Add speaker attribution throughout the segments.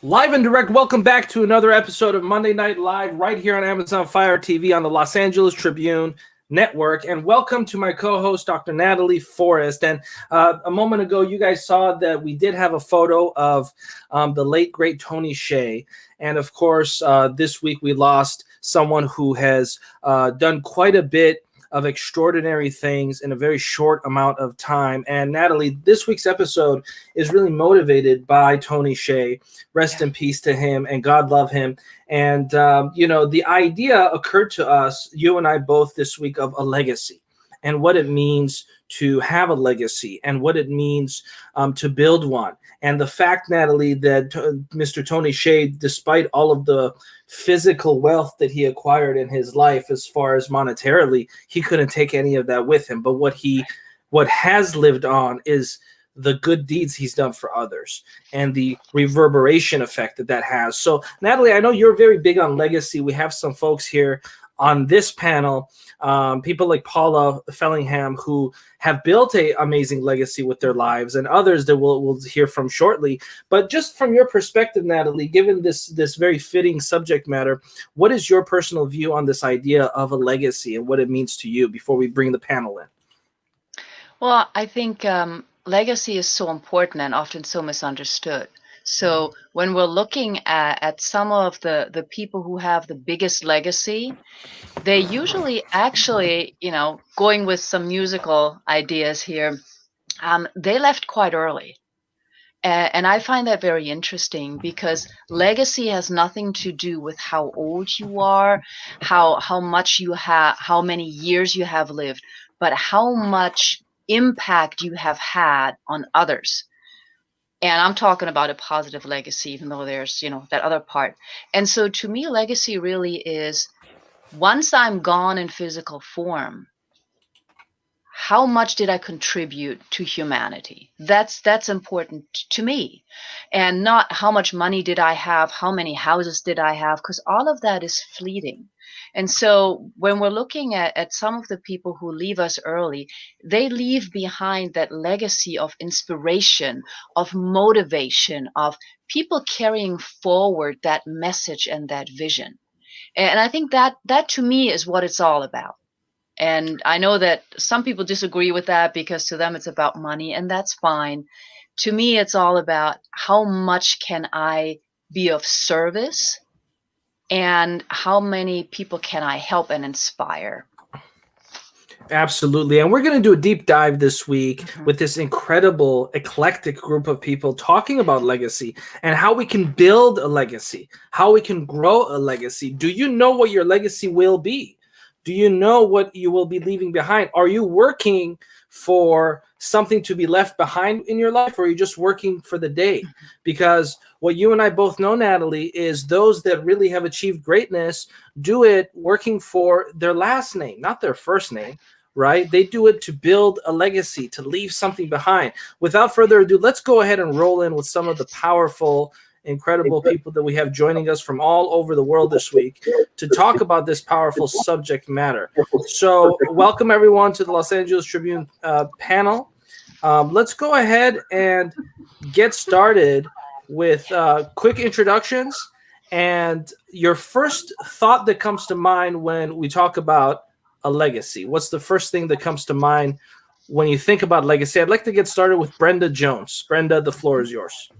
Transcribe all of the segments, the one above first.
Speaker 1: Live and direct, welcome back to another episode of Monday Night Live right here on Amazon Fire TV on the Los Angeles Tribune Network. And welcome to my co-host, Dr. Natalie Forrest. And a moment ago, you guys saw that we did have a photo of the late, great Tony Hsieh. And of course, this week we lost someone who has done quite a bit of extraordinary things in a very short amount of time. And Natalie, this week's episode is really motivated by Tony Hsieh. Rest in peace to him, and God love him. And, the idea occurred to us, you and I both this week, of a legacy and what it means to have a legacy and what it means to build one. And the fact, Natalie, that Mr. Tony Hsieh, despite all of the physical wealth that he acquired in his life, as far as monetarily, he couldn't take any of that with him. But what has lived on is the good deeds he's done for others and the reverberation effect that has. So, Natalie, I know you're very big on legacy. We have some folks here on this panel, people like Paula Fellingham, who have built an amazing legacy with their lives, and others that we'll hear from shortly. But just from your perspective, Natalie, given this very fitting subject matter, what is your personal view on this idea of a legacy and what it means to you before we bring the panel in?
Speaker 2: Well, I think legacy is so important and often so misunderstood. So when we're looking at some of the people who have the biggest legacy, they usually actually, going with some musical ideas here, they left quite early. And I find that very interesting because legacy has nothing to do with how old you are, how much you have, how many years you have lived, but how much impact you have had on others. And I'm talking about a positive legacy, even though there's, that other part. And so to me, legacy really is, once I'm gone in physical form, how much did I contribute to humanity? That's important to me. And not how much money did I have, how many houses did I have, because all of that is fleeting. And so when we're looking at some of the people who leave us early, they leave behind that legacy of inspiration, of motivation, of people carrying forward that message and that vision. And I think that to me is what it's all about. And I know that some people disagree with that because to them it's about money, and that's fine. To me, it's all about how much can I be of service and how many people can I help and inspire.
Speaker 1: Absolutely. And we're going to do a deep dive this week with this incredible, eclectic group of people talking about legacy and how we can build a legacy, how we can grow a legacy. Do you know what your legacy will be? Do you know what you will be leaving behind? Are you working for something to be left behind in your life, or are you just working for the day? Because what you and I both know, Natalie, is those that really have achieved greatness do it working for their last name, not their first name, right? They do it to build a legacy, to leave something behind. Without further ado, let's go ahead and roll in with some of the powerful, incredible people that we have joining us from all over the world this week to talk about this powerful subject matter. So welcome everyone to the Los Angeles Tribune panel. Let's go ahead and get started with quick introductions and your first thought that comes to mind when we talk about a legacy. What's the first thing that comes to mind when you think about legacy? I'd like to get started with Brenda Jones. Brenda, the floor is yours.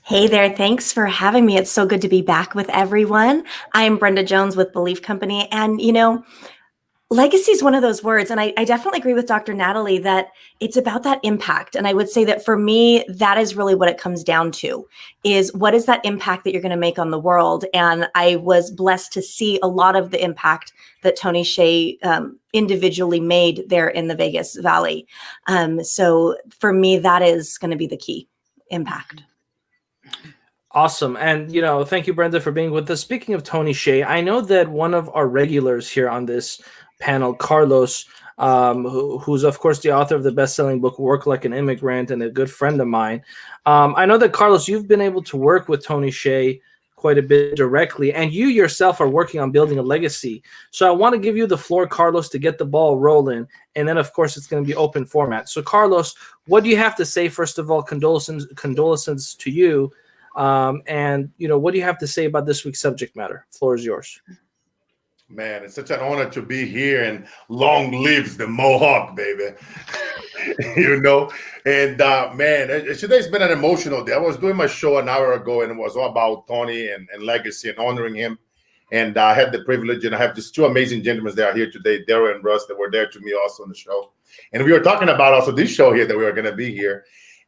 Speaker 3: Hey there. Thanks for having me. It's so good to be back with everyone. I'm Brenda Jones with Belief Company. And, legacy is one of those words. And I definitely agree with Dr. Natalie that it's about that impact. And I would say that for me, that is really what it comes down to, is what is that impact that you're going to make on the world? And I was blessed to see a lot of the impact that Tony Hsieh individually made there in the Vegas Valley. So for me, that is going to be the key impact.
Speaker 1: Awesome. And, thank you, Brenda, for being with us. Speaking of Tony Hsieh, I know that one of our regulars here on this panel, Carlos, who's, of course, the author of the best-selling book, Work Like an Immigrant, and a good friend of mine. I know that, Carlos, you've been able to work with Tony Hsieh quite a bit directly, and you yourself are working on building a legacy. So I want to give you the floor, Carlos, to get the ball rolling, and then, of course, it's going to be open format. So, Carlos, what do you have to say? First of all, condolences to you And what do you have to say about this week's subject matter? Floor is yours.
Speaker 4: Man, it's such an honor to be here, and long lives the Mohawk, baby. And man, today's been an emotional day. I was doing my show an hour ago, and it was all about Tony and legacy and honoring him. And I had the privilege, and I have these two amazing gentlemen that are here today, Daryl and Russ, that were there to me also on the show. And we were talking about also this show here that we are going to be here.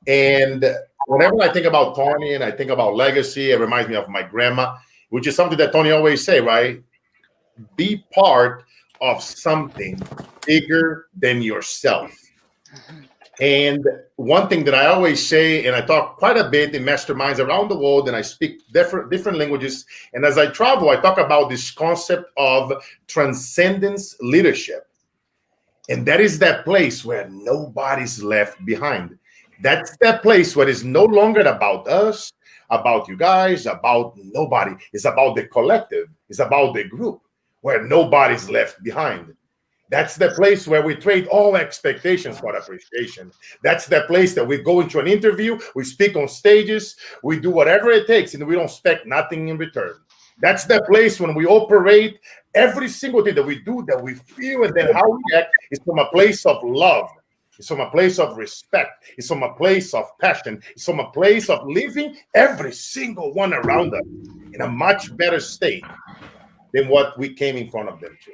Speaker 4: And whenever I think about Tony and I think about legacy, it reminds me of my grandma, which is something that Tony always say, right? Be part of something bigger than yourself. And one thing that I always say, and I talk quite a bit in masterminds around the world, and I speak different languages. And as I travel, I talk about this concept of transcendence leadership. And that is that place where nobody's left behind. That's that place where it's no longer about us, about you guys, about nobody. It's about the collective. It's about the group, where nobody's left behind. That's the place where we trade all expectations for appreciation. That's the place that we go into an interview, we speak on stages, we do whatever it takes, and we don't expect nothing in return. That's the place when we operate every single thing that we do, that we feel, and then how we act is from a place of love. It's from a place of respect. It's from a place of passion. It's from a place of living every single one around us in a much better state than what we came in front of them to.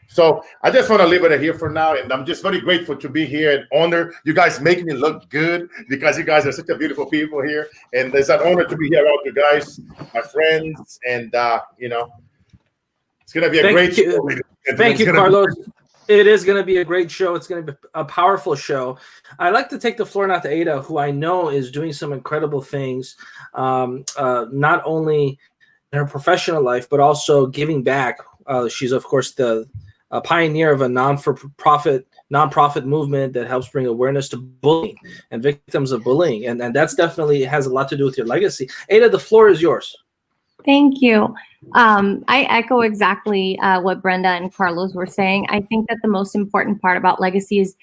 Speaker 4: So I just want to leave it here for now. And I'm just very grateful to be here and honor you guys making me look good, because you guys are such a beautiful people here. And it's an honor to be here with you guys, my friends. And, it's going to be a great show.
Speaker 1: Thank you, Carlos. It is going to be a great show. It's going to be a powerful show. I'd like to take the floor now to Ada, who I know is doing some incredible things, not only in her professional life, but also giving back. She's, of course, the pioneer of a nonprofit movement that helps bring awareness to bullying and victims of bullying. And that's definitely has a lot to do with your legacy. Ada, the floor is yours.
Speaker 5: Thank you. I echo exactly what Brenda and Carlos were saying. I think that the most important part about legacy is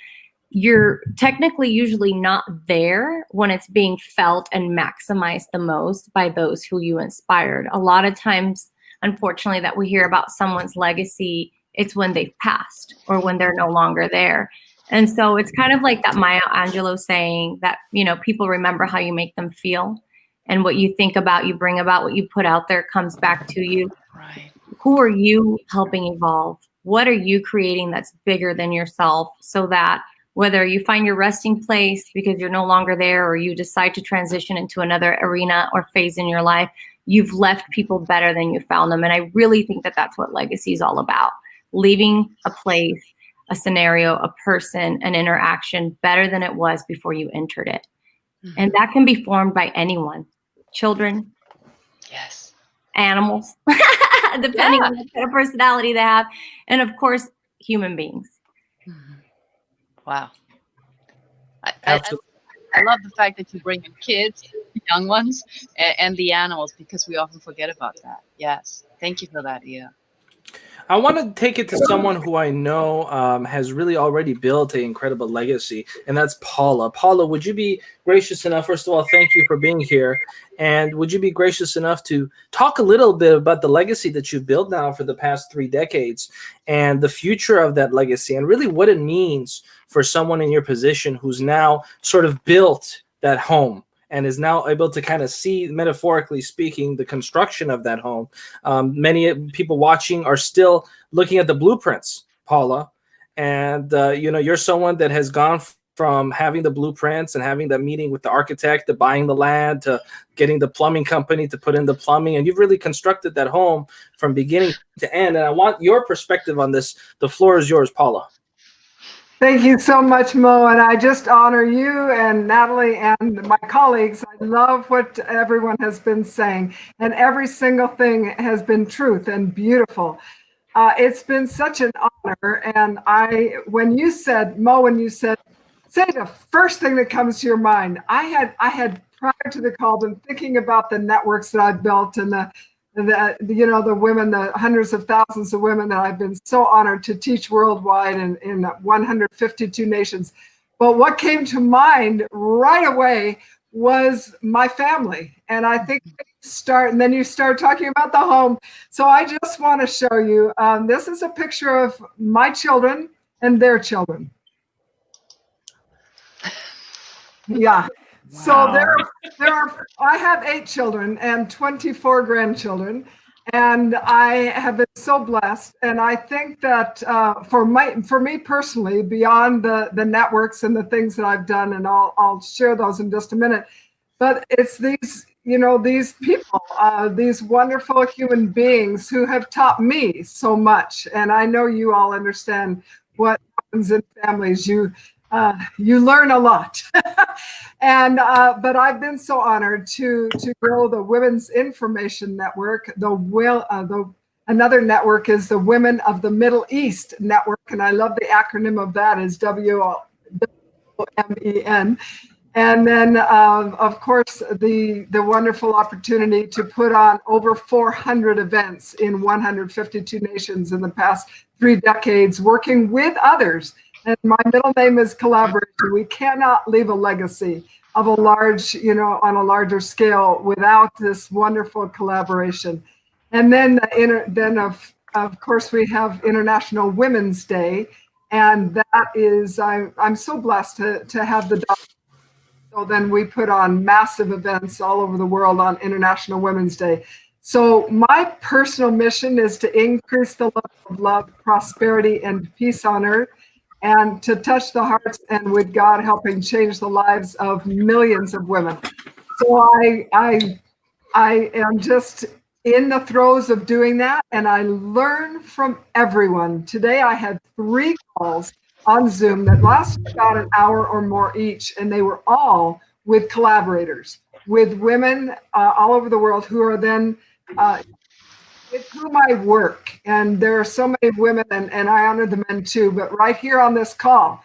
Speaker 5: you're technically usually not there when it's being felt and maximized the most by those who you inspired. A lot of times, unfortunately, that we hear about someone's legacy, it's when they've passed or when they're no longer there. And so it's kind of like that Maya Angelou saying that, people remember how you make them feel. And what you think about, you bring about, what you put out there comes back to you.
Speaker 2: Right.
Speaker 5: Who are you helping evolve? What are you creating that's bigger than yourself, so that whether you find your resting place because you're no longer there, or you decide to transition into another arena or phase in your life, you've left people better than you found them. And I really think that that's what legacy is all about. Leaving a place, a scenario, a person, an interaction better than it was before you entered it. Mm-hmm. And that can be formed by anyone. Children,
Speaker 2: yes,
Speaker 5: animals, depending on what kind of personality they have, and of course, human beings.
Speaker 2: Mm-hmm. Wow. I love the fact that you bring in kids, young ones, and the animals, because we often forget about that. Yes. Thank you for that, Ia.
Speaker 1: I want to take it to someone who I know has really already built an incredible legacy, and that's Paula. Paula, would you be gracious enough, first of all, thank you for being here, and would you be gracious enough to talk a little bit about the legacy that you've built now for the past 3 decades and the future of that legacy, and really what it means for someone in your position who's now sort of built that home and is now able to kind of see, metaphorically speaking, the construction of that home. Many people watching are still looking at the blueprints, Paula. And, you're someone that has gone from having the blueprints and having that meeting with the architect to buying the land to getting the plumbing company to put in the plumbing. And you've really constructed that home from beginning to end. And I want your perspective on this. The floor is yours, Paula.
Speaker 6: Thank you so much, Mo, and I just honor you and Natalie and my colleagues. I love what everyone has been saying, and every single thing has been truth and beautiful. It's been such an honor, and when you said, say the first thing that comes to your mind. I had prior to the call been thinking about the networks that I've built and the women, the hundreds of thousands of women that I've been so honored to teach worldwide in 152 nations. But what came to mind right away was my family. And I think and then you start talking about the home. So I just want to show you, this is a picture of my children and their children. Yeah. So I have 8 children and 24 grandchildren, and I have been so blessed. And I think that for me personally, beyond the networks and the things that I've done, and I'll share those in just a minute, but it's these people, these wonderful human beings who have taught me so much. And I know you all understand what happens in families. You learn a lot. And but I've been so honored to grow the Women's Information Network. Another network is the Women of the Middle East Network, and I love the acronym of that is WOMEN. And then, of course, the wonderful opportunity to put on over 400 events in 152 nations in the past 3 decades, working with others. And my middle name is Collaboration. We cannot leave a legacy of a large, on a larger scale without this wonderful collaboration. And then, of course, we have International Women's Day. And that is, I'm so blessed to have the So then we put on massive events all over the world on International Women's Day. So my personal mission is to increase the level of love, prosperity, and peace on earth, and to touch the hearts, and with God helping change the lives of millions of women. So I am just in the throes of doing that, and I learn from everyone. Today I had 3 calls on Zoom that lasted about an hour or more each, and they were all with collaborators, with women all over the world who are then with whom I work. And there are so many women, and I honor the men too, but right here on this call,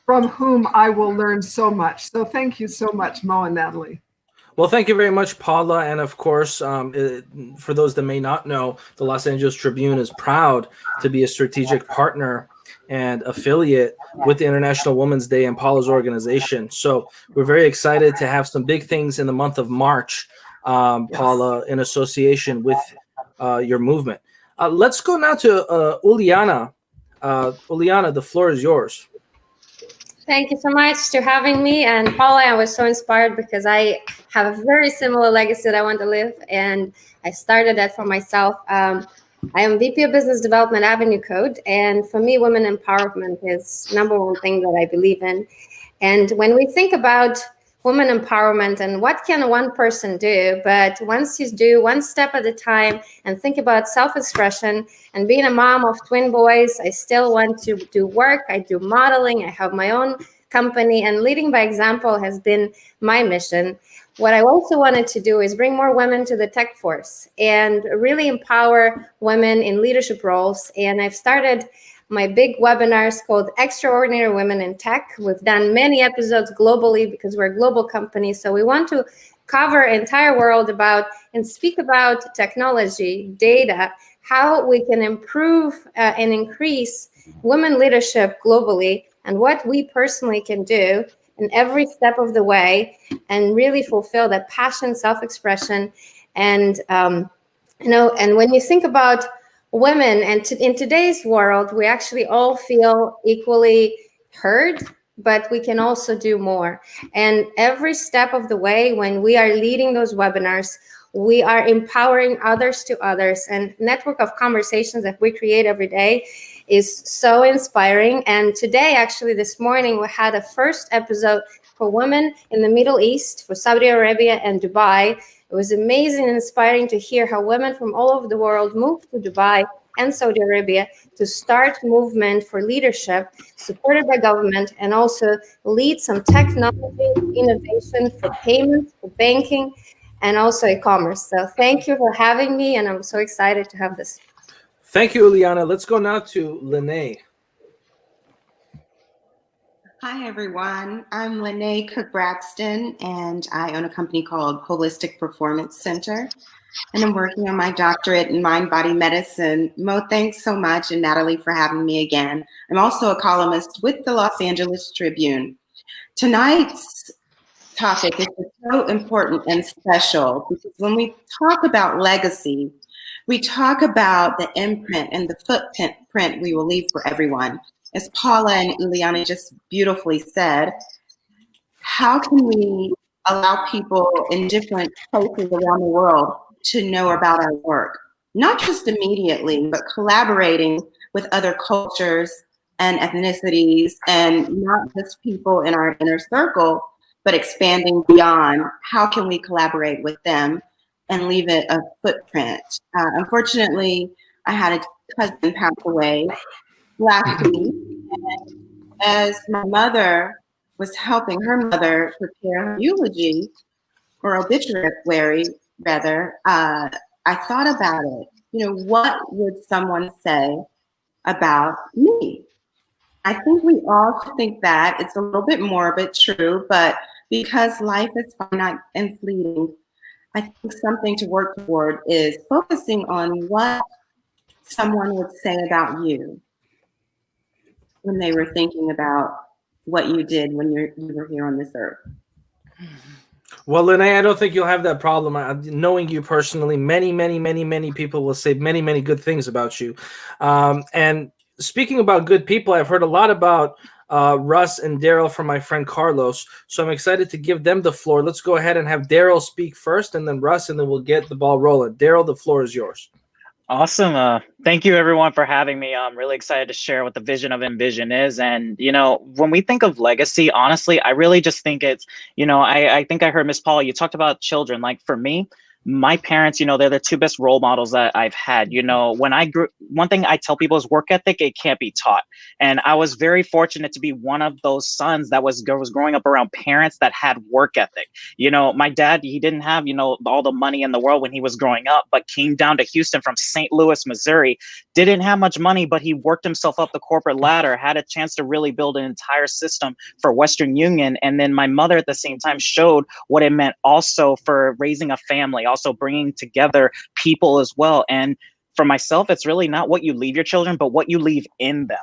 Speaker 6: from whom I will learn so much. So thank you so much, Mo and Natalie.
Speaker 1: Well, thank you very much, Paula. And of course, for those that may not know, the Los Angeles Tribune is proud to be a strategic partner and affiliate with the International Women's Day and Paula's organization. So we're very excited to have some big things in the month of March, Paula, in association with your movement. Let's go now to Uliana. Uliana, the floor is yours.
Speaker 7: Thank you so much for having me. And Paula, I was so inspired because I have a very similar legacy that I want to live, and I started that for myself. I am VP of Business Development Avenue Code, and for me, women empowerment is #1 thing that I believe in. And when we think about women empowerment and what can one person do, but once you do one step at a time and think about self-expression, and being a mom of twin boys, I still want to do work. I do modeling. I have my own company, and leading by example has been my mission. What I also wanted to do is bring more women to the tech force and really empower women in leadership roles. And I've started my big webinars called Extraordinary Women in Tech. We've done many episodes globally because we're a global company. So we want to cover entire world about and speak about technology, data, how we can improve and increase women leadership globally, and what we personally can do in every step of the way, and really fulfill that passion, self-expression. And, and when you think about women, and in today's world, we actually all feel equally heard, but we can also do more. And every step of the way, when we are leading those webinars, we are empowering others to others. And network of conversations that we create every day is so inspiring. And today, actually, this morning, we had a first episode for women in the Middle East, for Saudi Arabia and Dubai. It was amazing and inspiring to hear how women from all over the world moved to Dubai and Saudi Arabia to start movement for leadership supported by government, and also lead some technology innovation for payments, for banking, and also e-commerce. So thank you for having me, and I'm so excited to have this.
Speaker 1: Thank you, Uliana. Let's go now to Lene.
Speaker 8: Hi, everyone. I'm Lene Cook-Braxton, and I own a company called Holistic Performance Center, and I'm working on my doctorate in mind-body medicine. Mo, thanks so much, and Natalie for having me again. I'm also a columnist with the Los Angeles Tribune. Tonight's topic is so important and special because when we talk about legacy, we talk about the imprint and the footprint we will leave for everyone. As Paula and Ileana just beautifully said, how can we allow people in different places around the world to know about our work? Not just immediately, but collaborating with other cultures and ethnicities, and not just people in our inner circle, but expanding beyond. How can we collaborate with them and leave it a footprint? Unfortunately, I had a cousin pass away last week, and as my mother was helping her mother prepare her eulogy, or obituary rather, I thought about it. You know, what would someone say about me? I think we all think that. It's a little bit morbid, true, but because life is finite and fleeting, I think something to work toward is focusing on what someone would say about you when they were thinking about what you did when you were here on this earth.
Speaker 1: Well, Lene, I don't think you'll have that problem. Knowing you personally, many people will say many good things about you. And speaking about good people, I've heard a lot about Russ and Daryl from my friend Carlos. So I'm excited to give them the floor. Let's go ahead and have Daryl speak first, and then Russ, and then we'll get the ball rolling. Daryl, the floor is yours.
Speaker 9: Awesome. Thank you, everyone, for having me. I'm really excited to share what the vision of Envision is. And, you know, when we think of legacy, honestly, I really just think it's, you know, I think I heard Miss Paula, you talked about children. Like for me, my parents, you know, they're the two best role models that I've had. You know, when I grew, one thing I tell people is work ethic, it can't be taught. And I was very fortunate to be one of those sons that was growing up around parents that had work ethic. You know, my dad, he didn't have, you know, all the money in the world when he was growing up, but came down to Houston from St. Louis, Missouri, didn't have much money, but he worked himself up the corporate ladder, had a chance to really build an entire system for Western Union. And then my mother at the same time showed what it meant also for raising a family, also bringing together people as well. And for myself, it's really not what you leave your children, but what you leave in them.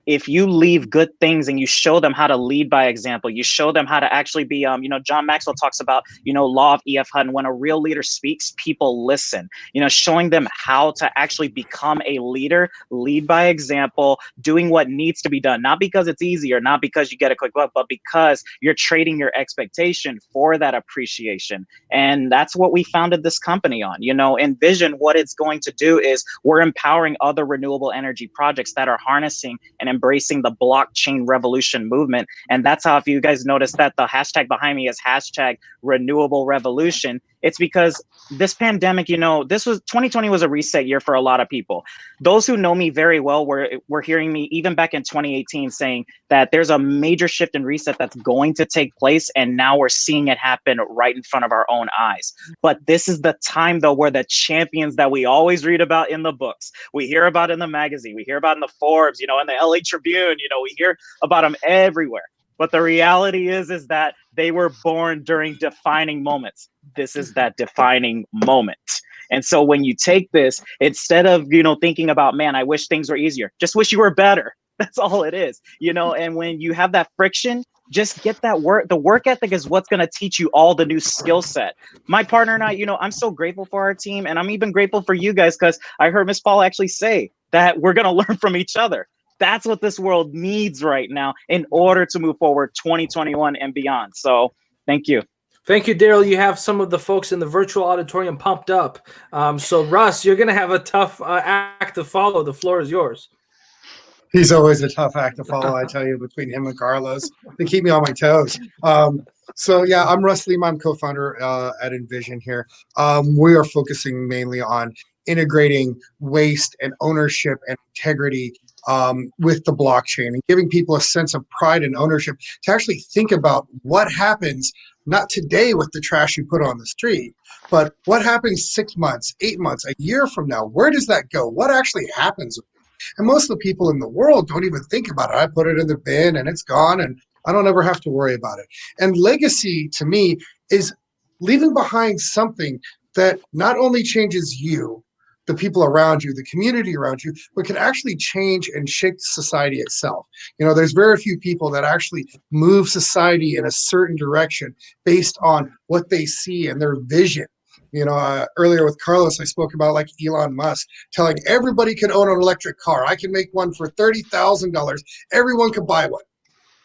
Speaker 9: If you leave good things and you show them how to lead by example, you show them how to actually be, you know, John Maxwell talks about, you know, law of E.F. Hutton, when a real leader speaks, people listen, you know, showing them how to actually become a leader, lead by example, doing what needs to be done, not because it's easy or not because you get a quick buck, but because you're trading your expectation for that appreciation. And that's what we founded this company on. You know, Envision, what it's going to do is we're empowering other renewable energy projects that are harnessing and embracing the blockchain revolution movement. And that's how, if you guys notice that the hashtag behind me is hashtag renewable revolution, it's because this pandemic, you know, 2020 was a reset year for a lot of people. Those who know me very well were hearing me even back in 2018 saying that there's a major shift and reset that's going to take place. And now we're seeing it happen right in front of our own eyes. But this is the time, though, where the champions that we always read about in the books, we hear about in the magazine, we hear about in the Forbes, you know, in the LA Tribune, you know, we hear about them everywhere. But the reality is that they were born during defining moments. This is that defining moment. And so when you take this, instead of, you know, thinking about, man, I wish things were easier, just wish you were better. That's all it is, you know. And when you have that friction, just get that work. The work ethic is what's going to teach you all the new skill set. My partner and I, you know, I'm so grateful for our team. And I'm even grateful for you guys, because I heard Miss Paula actually say that we're going to learn from each other. That's what this world needs right now in order to move forward 2021 and beyond. So thank you.
Speaker 1: Thank you, Daryl. You have some of the folks in the virtual auditorium pumped up. So Russ, you're going to have a tough act to follow. The floor is yours.
Speaker 10: He's always a tough act to follow, I tell you, between him and Carlos. They keep me on my toes. So yeah, I'm Russ Lima. I'm co-founder at Envision here. We are focusing mainly on integrating waste and ownership and integrity with the blockchain and giving people a sense of pride and ownership to actually think about what happens, not today with the trash you put on the street, but what happens 6 months, 8 months, a year from now? Where does that go? What actually happens? And most of the people in the world don't even think about it. I put it in the bin and it's gone and I don't ever have to worry about it. And legacy to me is leaving behind something that not only changes you, the people around you, the community around you, but can actually change and shape society itself. There's very few people that actually move society in a certain direction based on what they see and their vision. Earlier with Carlos, I spoke about like Elon Musk telling everybody can own an electric car. I can make one for $30,000. Everyone could buy one.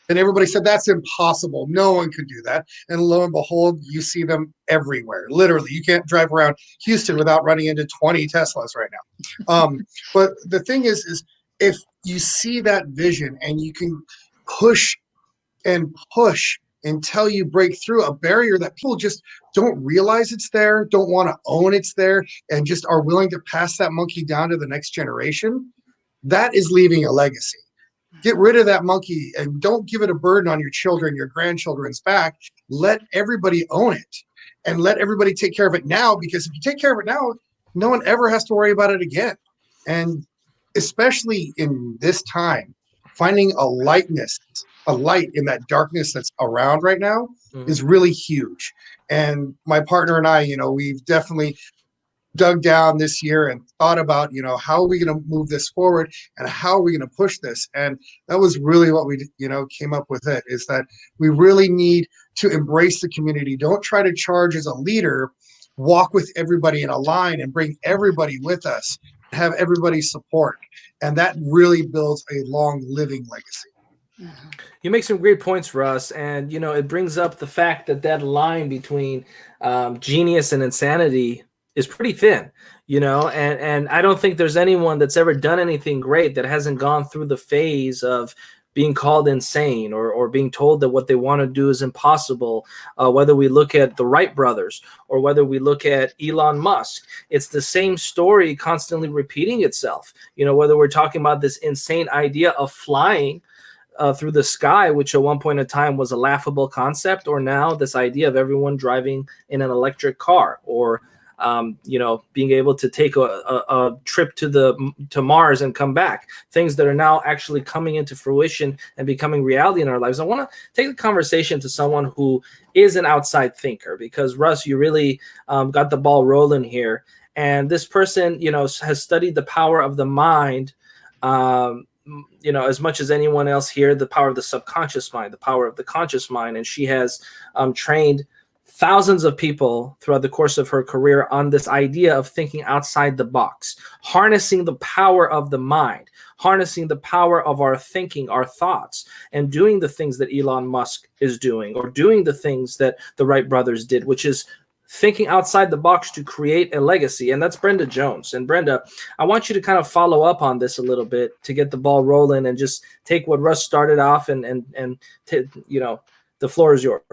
Speaker 10: And everybody said, that's impossible. No one could do that. And lo and behold, you see them everywhere. Literally, you can't drive around Houston without running into 20 Teslas right now. But the thing is if you see that vision and you can push and push until you break through a barrier that people just don't realize it's there, don't want to own it's there, and just are willing to pass that monkey down to the next generation, that is leaving a legacy. Get rid of that monkey and don't give it a burden on your children, your grandchildren's back. Let everybody own it and let everybody take care of it now, because if you take care of it now, no one ever has to worry about it again. And especially in this time, finding a light in that darkness that's around right now is really huge. And my partner and I, we've definitely dug down this year and thought about, how are we going to move this forward and how are we going to push this? And that was really what we, came up with it, is that we really need to embrace the community. Don't try to charge as a leader, walk with everybody in a line and bring everybody with us, have everybody's support. And that really builds a long living legacy.
Speaker 1: You make some great points, Russ, and it brings up the fact that line between genius and insanity is pretty thin, and I don't think there's anyone that's ever done anything great that hasn't gone through the phase of being called insane or being told that what they want to do is impossible. Whether we look at the Wright brothers or whether we look at Elon Musk, it's the same story constantly repeating itself. Whether we're talking about this insane idea of flying through the sky, which at one point in time was a laughable concept, or now this idea of everyone driving in an electric car, or being able to take a trip to Mars and come back, things that are now actually coming into fruition and becoming reality in our lives. I want to take the conversation to someone who is an outside thinker, because Russ, you really got the ball rolling here. And this person, has studied the power of the mind, as much as anyone else here, the power of the subconscious mind, the power of the conscious mind. And she has trained thousands of people throughout the course of her career on this idea of thinking outside the box, harnessing the power of the mind, harnessing the power of our thinking, our thoughts, and doing the things that Elon Musk is doing, or doing the things that the Wright brothers did, which is thinking outside the box to create a legacy. And that's Brenda Jones. And Brenda, I want you to kind of follow up on this a little bit to get the ball rolling and just take what Russ started off and the floor is yours.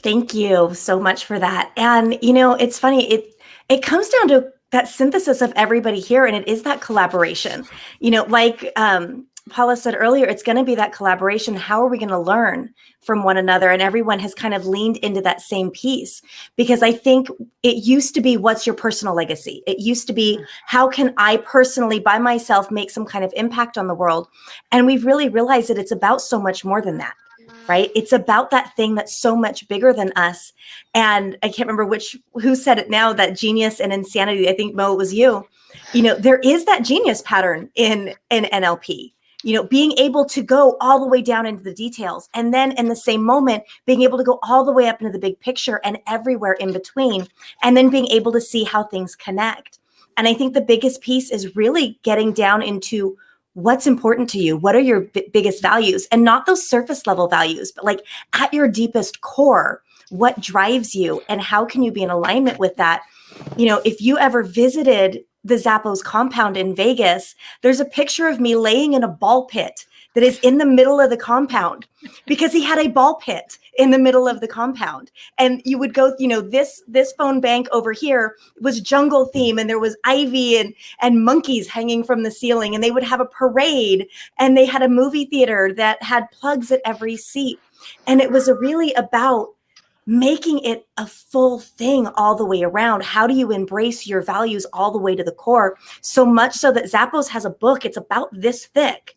Speaker 3: Thank you so much for that. And, it's funny, it comes down to that synthesis of everybody here, and it is that collaboration. Like Paula said earlier, it's going to be that collaboration. How are we going to learn from one another? And everyone has kind of leaned into that same piece, because I think it used to be, what's your personal legacy? It used to be, how can I personally by myself make some kind of impact on the world? And we've really realized that it's about so much more than that. Right? It's about that thing that's so much bigger than us. And I can't remember who said it now, that genius and insanity. I think, Mo, it was you. There is that genius pattern in NLP, being able to go all the way down into the details. And then in the same moment, being able to go all the way up into the big picture and everywhere in between, and then being able to see how things connect. And I think the biggest piece is really getting down into what's important to you. What are your biggest values? And not those surface level values, but like at your deepest core, what drives you and how can you be in alignment with that? If you ever visited the Zappos compound in Vegas, there's a picture of me laying in a ball pit that is in the middle of the compound, because he had a ball pit in the middle of the compound. And you would go, this phone bank over here was jungle theme, and there was ivy and monkeys hanging from the ceiling, and they would have a parade, and they had a movie theater that had plugs at every seat. And it was really about making it a full thing all the way around. How do you embrace your values all the way to the core? So much so that Zappos has a book, it's about this thick.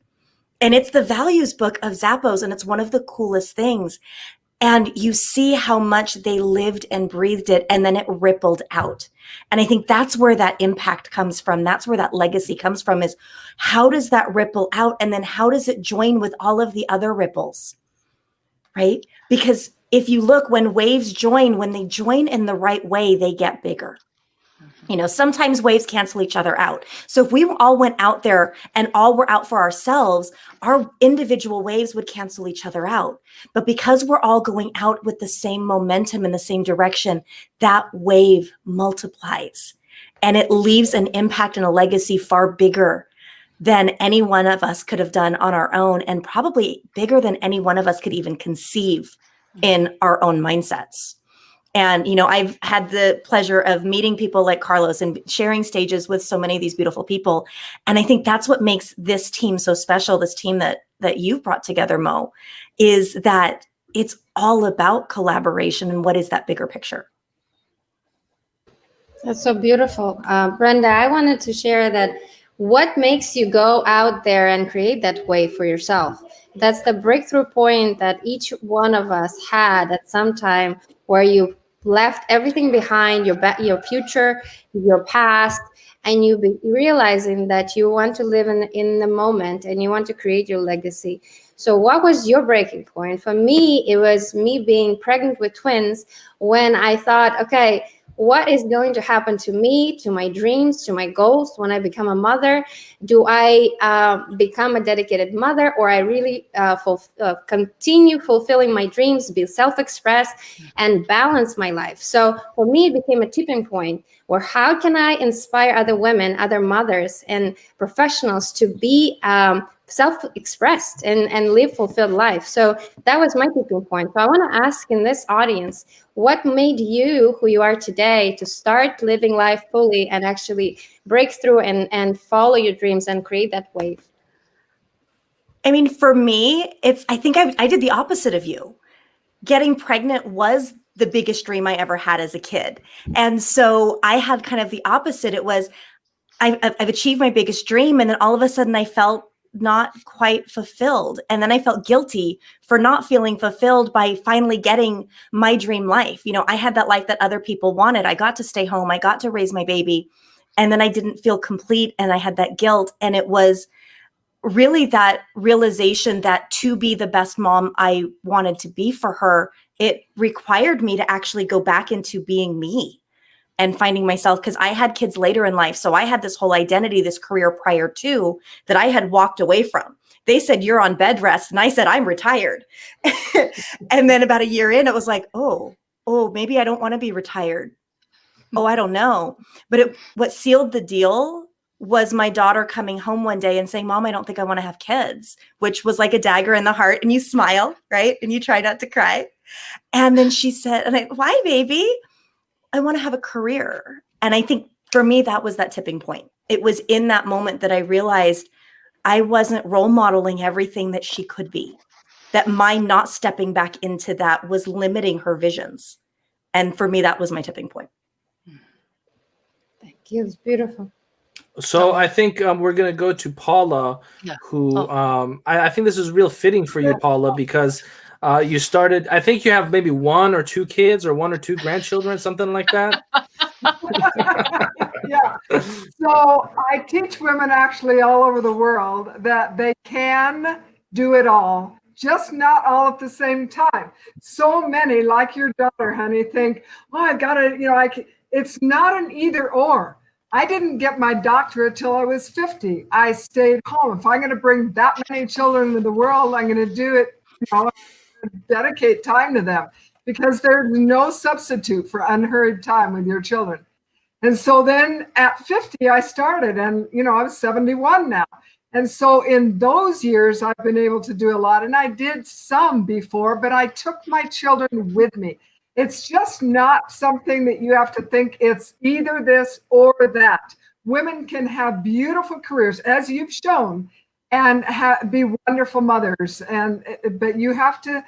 Speaker 3: And it's the values book of Zappos, and it's one of the coolest things. And you see how much they lived and breathed it, and then it rippled out. And I think that's where that impact comes from. That's where that legacy comes from, is how does that ripple out? And then how does it join with all of the other ripples, right? Because if you look, when waves join, when they join in the right way, they get bigger. You know, sometimes waves cancel each other out. So if we all went out there and all were out for ourselves, our individual waves would cancel each other out. But because we're all going out with the same momentum in the same direction, that wave multiplies and it leaves an impact and a legacy far bigger than any one of us could have done on our own, and probably bigger than any one of us could even conceive in our own mindsets. And, you know, I've had the pleasure of meeting people like Carlos and sharing stages with so many of these beautiful people. And I think that's what makes this team so special, this team that you've brought together, Mo, is that it's all about collaboration and what is that bigger picture.
Speaker 7: That's so beautiful. Brenda, I wanted to share that what makes you go out there and create that way for yourself? That's the breakthrough point that each one of us had at some time, where you left everything behind, your future, your past, and you be realizing that you want to live in the moment and you want to create your legacy. So what was your breaking point? For me, it was me being pregnant with twins, when I thought, okay, what is going to happen to me, to my dreams, to my goals when I become a mother? Do I become a dedicated mother, or I really continue fulfilling my dreams, be self-expressed and balance my life? So for me, it became a tipping point where how can I inspire other women, other mothers and professionals to be self-expressed and live fulfilled life. So that was my tipping point. So I want to ask in this audience, what made you who you are today to start living life fully and actually break through and follow your dreams and create that wave?
Speaker 3: I mean, for me, I think I did the opposite of you. Getting pregnant was the biggest dream I ever had as a kid. And so I had kind of the opposite. It was, I've achieved my biggest dream. And then all of a sudden I felt not quite fulfilled. And then I felt guilty for not feeling fulfilled by finally getting my dream life. You know, I had that life that other people wanted. I got to stay home. I got to raise my baby. And then I didn't feel complete. And I had that guilt. And it was really that realization that to be the best mom I wanted to be for her, it required me to actually go back into being me and finding myself, because I had kids later in life. So I had this whole identity, this career prior to that I had walked away from. They said, you're on bed rest. And I said, I'm retired. And then about a year in, it was like, oh, maybe I don't want to be retired. Oh, I don't know. But what sealed the deal was my daughter coming home one day and saying, Mom, I don't think I want to have kids, which was like a dagger in the heart. And you smile, right? And you try not to cry. And then she said, why, baby? I want to have a career. And I think for me, that was that tipping point. It was in that moment that I realized I wasn't role modeling everything that she could be, that my not stepping back into that was limiting her visions. And for me, that was my tipping point.
Speaker 7: Thank you. It's beautiful.
Speaker 1: So I think we're going to go to Paula, who I think this is real fitting for you, Paula, because you started, I think you have maybe 1 or 2 kids or 1 or 2 grandchildren, something like that.
Speaker 6: Yeah. So I teach women actually all over the world that they can do it all, just not all at the same time. So many, like your daughter, honey, think, oh, I've got to, it's not an either or. I didn't get my doctorate till I was 50. I stayed home. If I'm going to bring that many children into the world, I'm going to do it, dedicate time to them, because there's no substitute for unhurried time with your children. And so then at 50, I started, and I'm 71 now. And so in those years, I've been able to do a lot, and I did some before, but I took my children with me. It's just not something that you have to think it's either this or that. Women can have beautiful careers, as you've shown, and be wonderful mothers. But you have to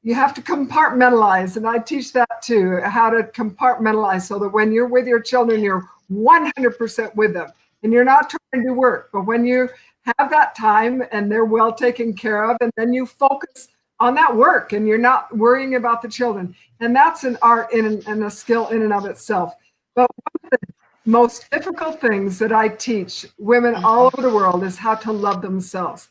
Speaker 6: compartmentalize, and I teach that too, how to compartmentalize so that when you're with your children, you're 100% with them, and you're not trying to work. But when you have that time and they're well taken care of, and then you focus on that work, and you're not worrying about the children. And that's an art and a skill in and of itself. But one of the most difficult things that I teach women all over the world is how to love themselves.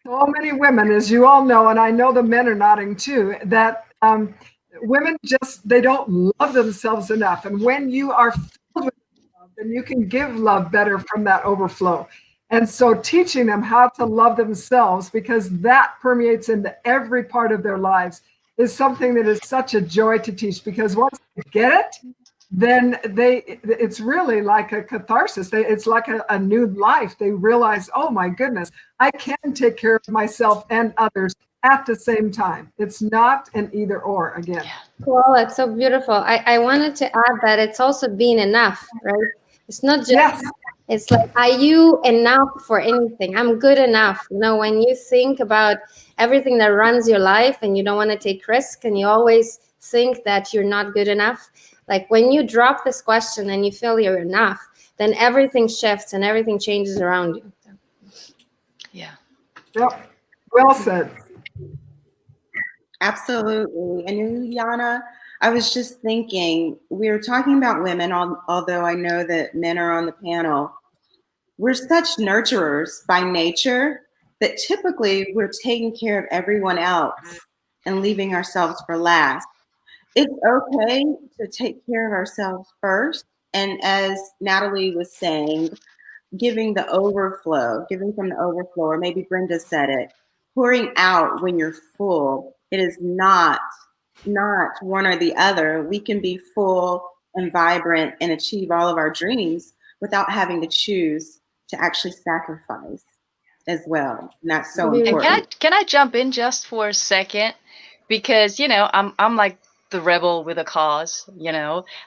Speaker 6: So many women, as you all know, and I know the men are nodding too, that women they don't love themselves enough. And when you are filled with love, then you can give love better from that overflow. And so teaching them how to love themselves, because that permeates into every part of their lives, is something that is such a joy to teach, because once they get it, then it's really like a catharsis. It's like a new life. They realize, oh my goodness, I can take care of myself and others at the same time. It's not an either or again.
Speaker 7: Well, it's so beautiful. I wanted to add that it's also being enough, right? It's not just,
Speaker 6: Yes.
Speaker 7: It's like, are you enough for anything? I'm good enough. You know, when you think about everything that runs your life and you don't want to take risk and you always think that you're not good enough, like when you drop this question and you feel you're enough, then everything shifts and everything changes around you.
Speaker 2: Yeah.
Speaker 6: Yep. Well said.
Speaker 8: Absolutely. And Yana, I was just thinking, we were talking about women, although I know that men are on the panel. We're such nurturers by nature that typically we're taking care of everyone else and leaving ourselves for last. It's okay to take care of ourselves first. And as Natalie was saying, giving from the overflow, or maybe Brenda said it, pouring out when you're full. It is not one or the other. We can be full and vibrant and achieve all of our dreams without having to choose to actually sacrifice as well. And that's so important.
Speaker 2: And can I jump in just for a second? Because, I'm like the rebel with a cause,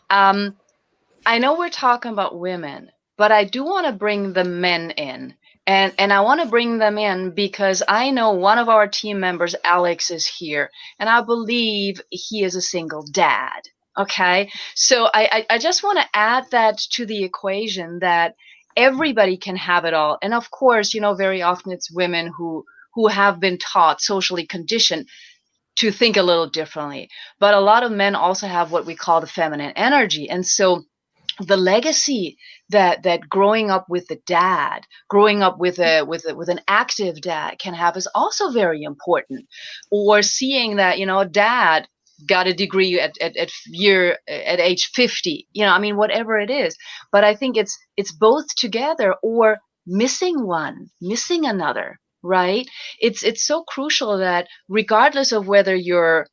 Speaker 2: I know we're talking about women, but I do want to bring the men in. And I want to bring them in because I know one of our team members, Alex, is here, and I believe he is a single dad. Okay, so I just want to add that to the equation, that everybody can have it all. And of course, very often it's women who have been taught, socially conditioned to think a little differently. But a lot of men also have what we call the feminine energy. And so the legacy that growing up with the dad, growing up with an active dad can have is also very important. Or seeing that, dad got a degree at age 50, whatever it is. But I think it's both together or missing another, right? It's so crucial that regardless of whether you're,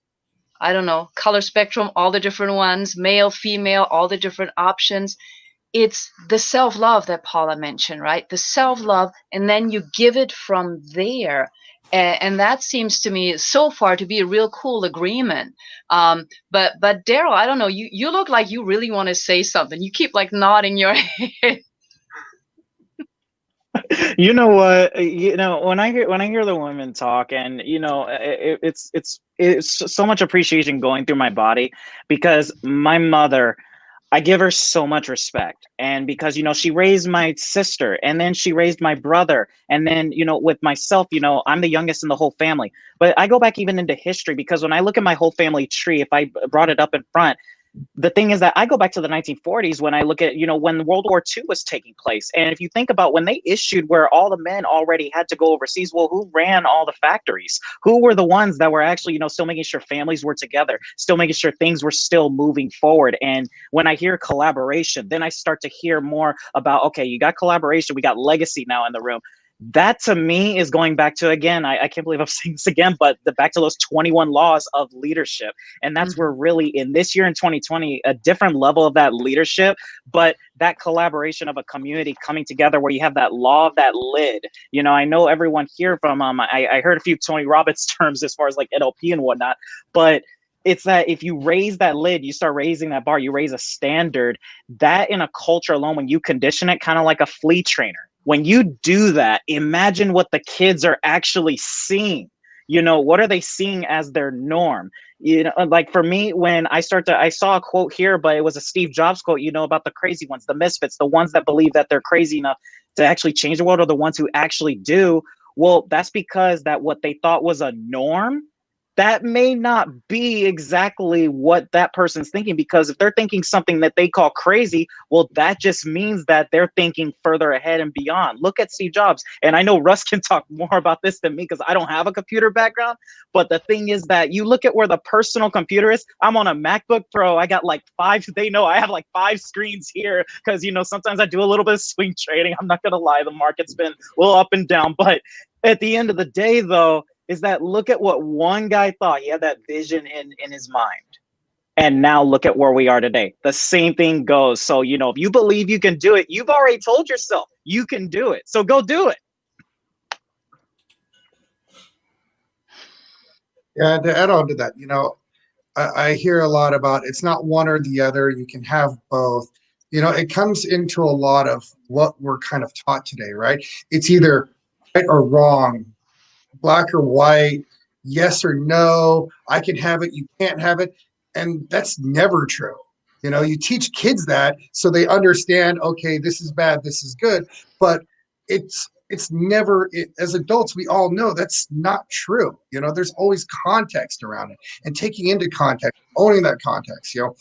Speaker 2: I don't know, color spectrum, all the different ones, male, female, all the different options. It's the self-love that Paula mentioned, right? The self-love, and then you give it from there. And that seems to me so far to be a real cool agreement. But Daryl, I don't know, you look like you really want to say something. You keep like nodding your head.
Speaker 9: You know what? When I hear the women talk, and it's so much appreciation going through my body, because my mother, I give her so much respect. And because, she raised my sister, and then she raised my brother. And then, with myself, I'm the youngest in the whole family. But I go back even into history, because when I look at my whole family tree, if I brought it up in front, the thing is that I go back to the 1940s when I look at, when World War II was taking place. And if you think about when they issued where all the men already had to go overseas, well, who ran all the factories? Who were the ones that were actually, still making sure families were together, still making sure things were still moving forward? And when I hear collaboration, then I start to hear more about, okay, you got collaboration, we got legacy now in the room. That to me is going back to, again, I can't believe I'm saying this again, but back to those 21 laws of leadership. And that's where really in this year in 2020, a different level of that leadership, but that collaboration of a community coming together where you have that law of that lid. I know everyone here from, I heard a few Tony Robbins terms as far as like NLP and whatnot, but it's that if you raise that lid, you start raising that bar, you raise a standard, that in a culture alone, when you condition it, kind of like a flea trainer. When you do that, imagine what the kids are actually seeing. What are they seeing as their norm? Like for me, when I saw a quote here, but it was a Steve Jobs quote, about the crazy ones, the misfits, the ones that believe that they're crazy enough to actually change the world, or the ones who actually do. Well, that's because that what they thought was a norm, that may not be exactly what that person's thinking, because if they're thinking something that they call crazy, well, that just means that they're thinking further ahead and beyond. Look at Steve Jobs. And I know Russ can talk more about this than me because I don't have a computer background. But the thing is that you look at where the personal computer is. I'm on a MacBook Pro. I got like they know I have like 5 screens here because, you know, sometimes I do a little bit of swing trading. I'm not going to lie. The market's been a little up and down. But at the end of the day, though, is that look at what one guy thought. He had that vision in his mind. And now look at where we are today. The same thing goes. So, you know, if you believe you can do it, you've already told yourself you can do it. So go do it.
Speaker 10: Yeah, to add on to that, you know, I hear a lot about it's not one or the other. You can have both. You know, it comes into a lot of what we're kind of taught today, right? It's either right or wrong, black or white, yes or no, I can have it, you can't have it. And that's never true. You know, you teach kids that so they understand, okay, this is bad, this is good, but it's never, as adults, we all know that's not true. You know, there's always context around it, and taking into context, owning that context. You know,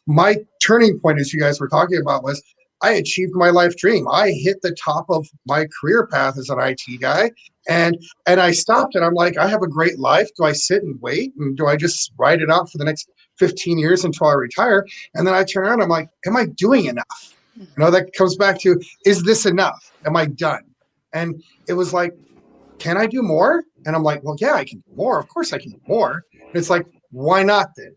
Speaker 10: my turning point, as you guys were talking about, was I achieved my life dream. I hit the top of my career path as an IT guy, and I stopped, and I'm like, I have a great life. Do I sit and wait, and do I just ride it out for the next 15 years until I retire? And then I turn around, I'm like, am I doing enough? You know, that comes back to, is this enough? Am I done? And it was like, can I do more? And I'm like, well, yeah, I can do more. Of course I can do more. And it's like, why not then?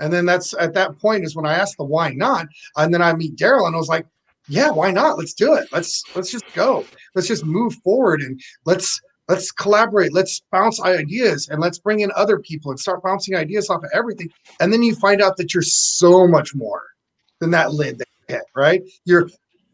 Speaker 10: And then that's at that point is when I asked the why not. And then I meet Daryl and I was like, yeah, why not? Let's do it. Let's just go. Let's just move forward, and let's collaborate. Let's bounce ideas, and let's bring in other people and start bouncing ideas off of everything. And then you find out that you're so much more than that lid that you hit, right? You're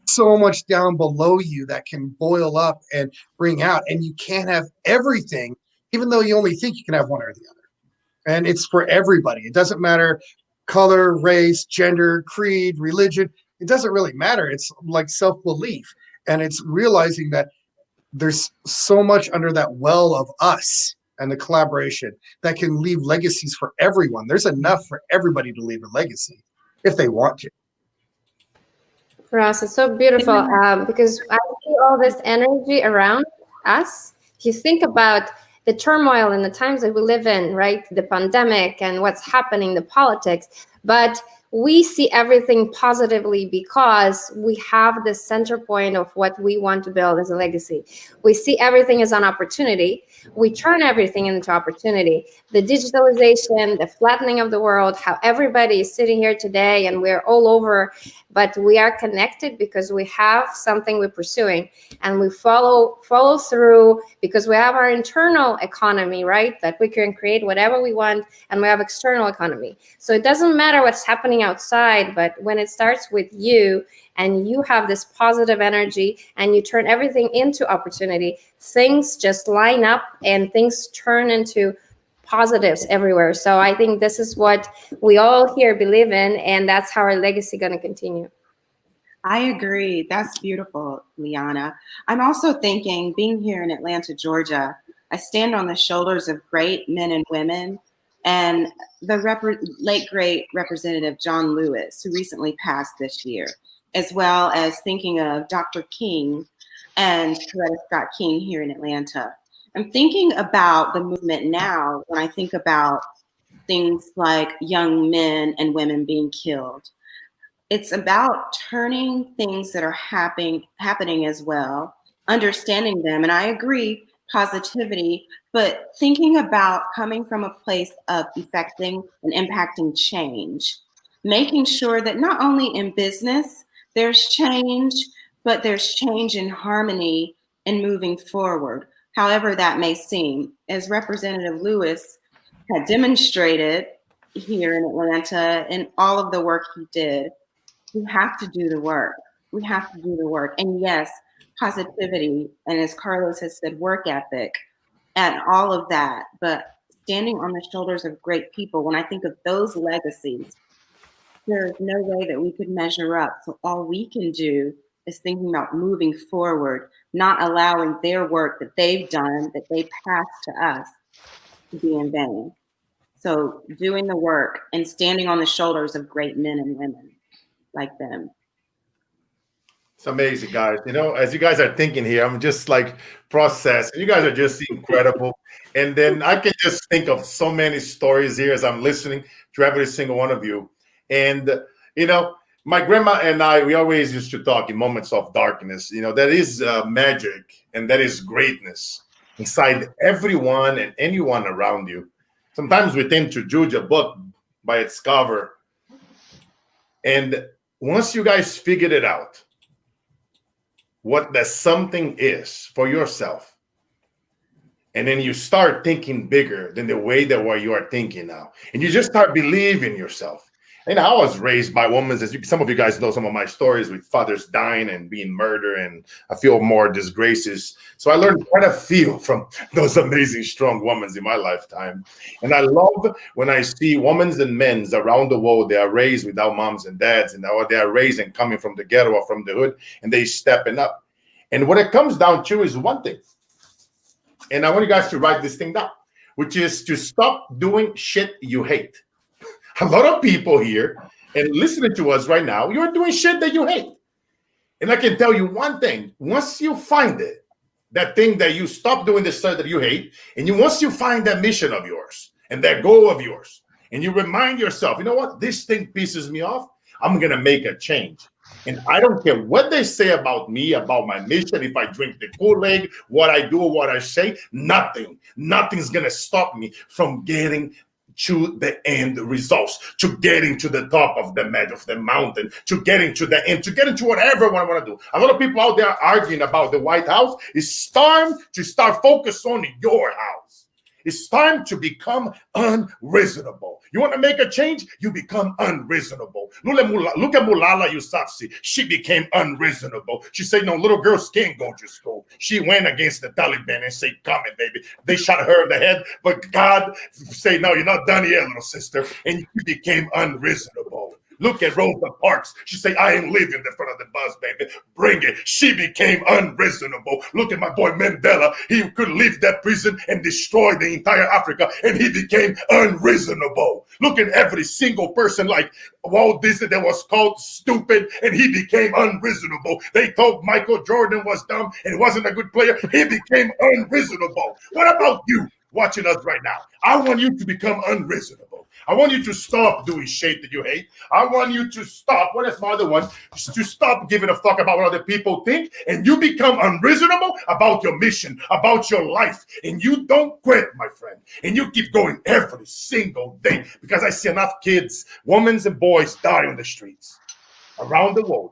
Speaker 10: so much down below you that can boil up and bring out, and you can't have everything, even though you only think you can have one or the other. And it's for everybody. It doesn't matter color, race, gender, creed, religion. It doesn't really matter. It's like self-belief. And it's realizing that there's so much under that well of us and the collaboration that can leave legacies for everyone. There's enough for everybody to leave a legacy if they want to.
Speaker 7: For us, it's so beautiful because I see all this energy around us. If you think about the turmoil in the times that we live in, right? The pandemic and what's happening, the politics, but we see everything positively because we have the center point of what we want to build as a legacy. We see everything as an opportunity. We turn everything into opportunity. The digitalization, the flattening of the world, how everybody is sitting here today and we're all over, but we are connected because we have something we're pursuing, and we follow through because we have our internal economy, right? That we can create whatever we want, and we have external economy. So it doesn't matter what's happening outside, but when it starts with you and you have this positive energy and you turn everything into opportunity, things just line up and things turn into positives everywhere. So I think this is what we all here believe in, and that's how our legacy going to continue.
Speaker 8: I agree. That's beautiful, Liana. I'm also thinking, being here in Atlanta, Georgia, I stand on the shoulders of great men and women, and the late great Representative John Lewis, who recently passed this year, as well as thinking of Dr. King and Coretta Scott King here in Atlanta. I'm thinking about the movement now when I think about things like young men and women being killed. It's about turning things that are happening as well, understanding them. And I agree, positivity, but thinking about coming from a place of effecting and impacting change, making sure that not only in business there's change, but there's change in harmony and moving forward, however that may seem. As Representative Lewis had demonstrated here in Atlanta and all of the work he did, we have to do the work. We have to do the work. And yes, positivity, and as Carlos has said, work ethic and all of that, but standing on the shoulders of great people, when I think of those legacies, there is no way that we could measure up. So all we can do is thinking about moving forward, not allowing their work that they've done, that they passed to us, to be in vain. So doing the work and standing on the shoulders of great men and women like them.
Speaker 4: It's amazing, guys. You know, as you guys are thinking here, I'm just like processing. You guys are just incredible. And then I can just think of so many stories here as I'm listening to every single one of you. And, you know, my grandma and I, we always used to talk in moments of darkness. You know, there is magic and there is greatness inside everyone and anyone around you. Sometimes we tend to judge a book by its cover. And once you guys figured it out, what that something is for yourself, and then you start thinking bigger than the way that what you are thinking now, and you just start believing yourself. And I was raised by women, as some of you guys know some of my stories with fathers dying and being murdered, and a few more disgraces. So I learned quite a few from those amazing, strong women in my lifetime. And I love when I see women and men around the world, they are raised without moms and dads, and they are raised and coming from the ghetto or from the hood, and they stepping up. And what it comes down to is one thing. And I want you guys to write this thing down, which is to stop doing shit you hate. A lot of people here and listening to us right now, you're doing shit that you hate. And I can tell you one thing, once you find it, that thing that you stop doing the stuff that you hate, and once you find that mission of yours and that goal of yours, and you remind yourself, you know what, this thing pisses me off, I'm going to make a change. And I don't care what they say about me, about my mission, if I drink the Kool-Aid, what I do, what I say, nothing's going to stop me from getting to the end results, to getting to the top of the mountain, to getting to the end, to getting to whatever I want to do. A lot of people out there arguing about the White House. It's time to start focus on your house. It's time to become unreasonable. You want to make a change? You become unreasonable. Look at Malala Yousafzai. She became unreasonable. She said, no, little girls can't go to school. She went against the Taliban and said, come on, baby. They shot her in the head, but God said, no, you're not done yet, little sister. And she became unreasonable. Look at Rosa Parks. She said, I ain't leaving the front of the bus, baby. Bring it. She became unreasonable. Look at my boy Mandela. He could leave that prison and destroy the entire Africa, and he became unreasonable. Look at every single person like Walt Disney that was called stupid, and he became unreasonable. They told Michael Jordan was dumb and wasn't a good player. He became unreasonable. What about you watching us right now? I want you to become unreasonable. I want you to stop doing shit that you hate. I want you to stop. What is my other one? To stop giving a fuck about what other people think, and you become unreasonable about your mission, about your life, and you don't quit, my friend. And you keep going every single day, because I see enough kids, women and boys die on the streets around the world,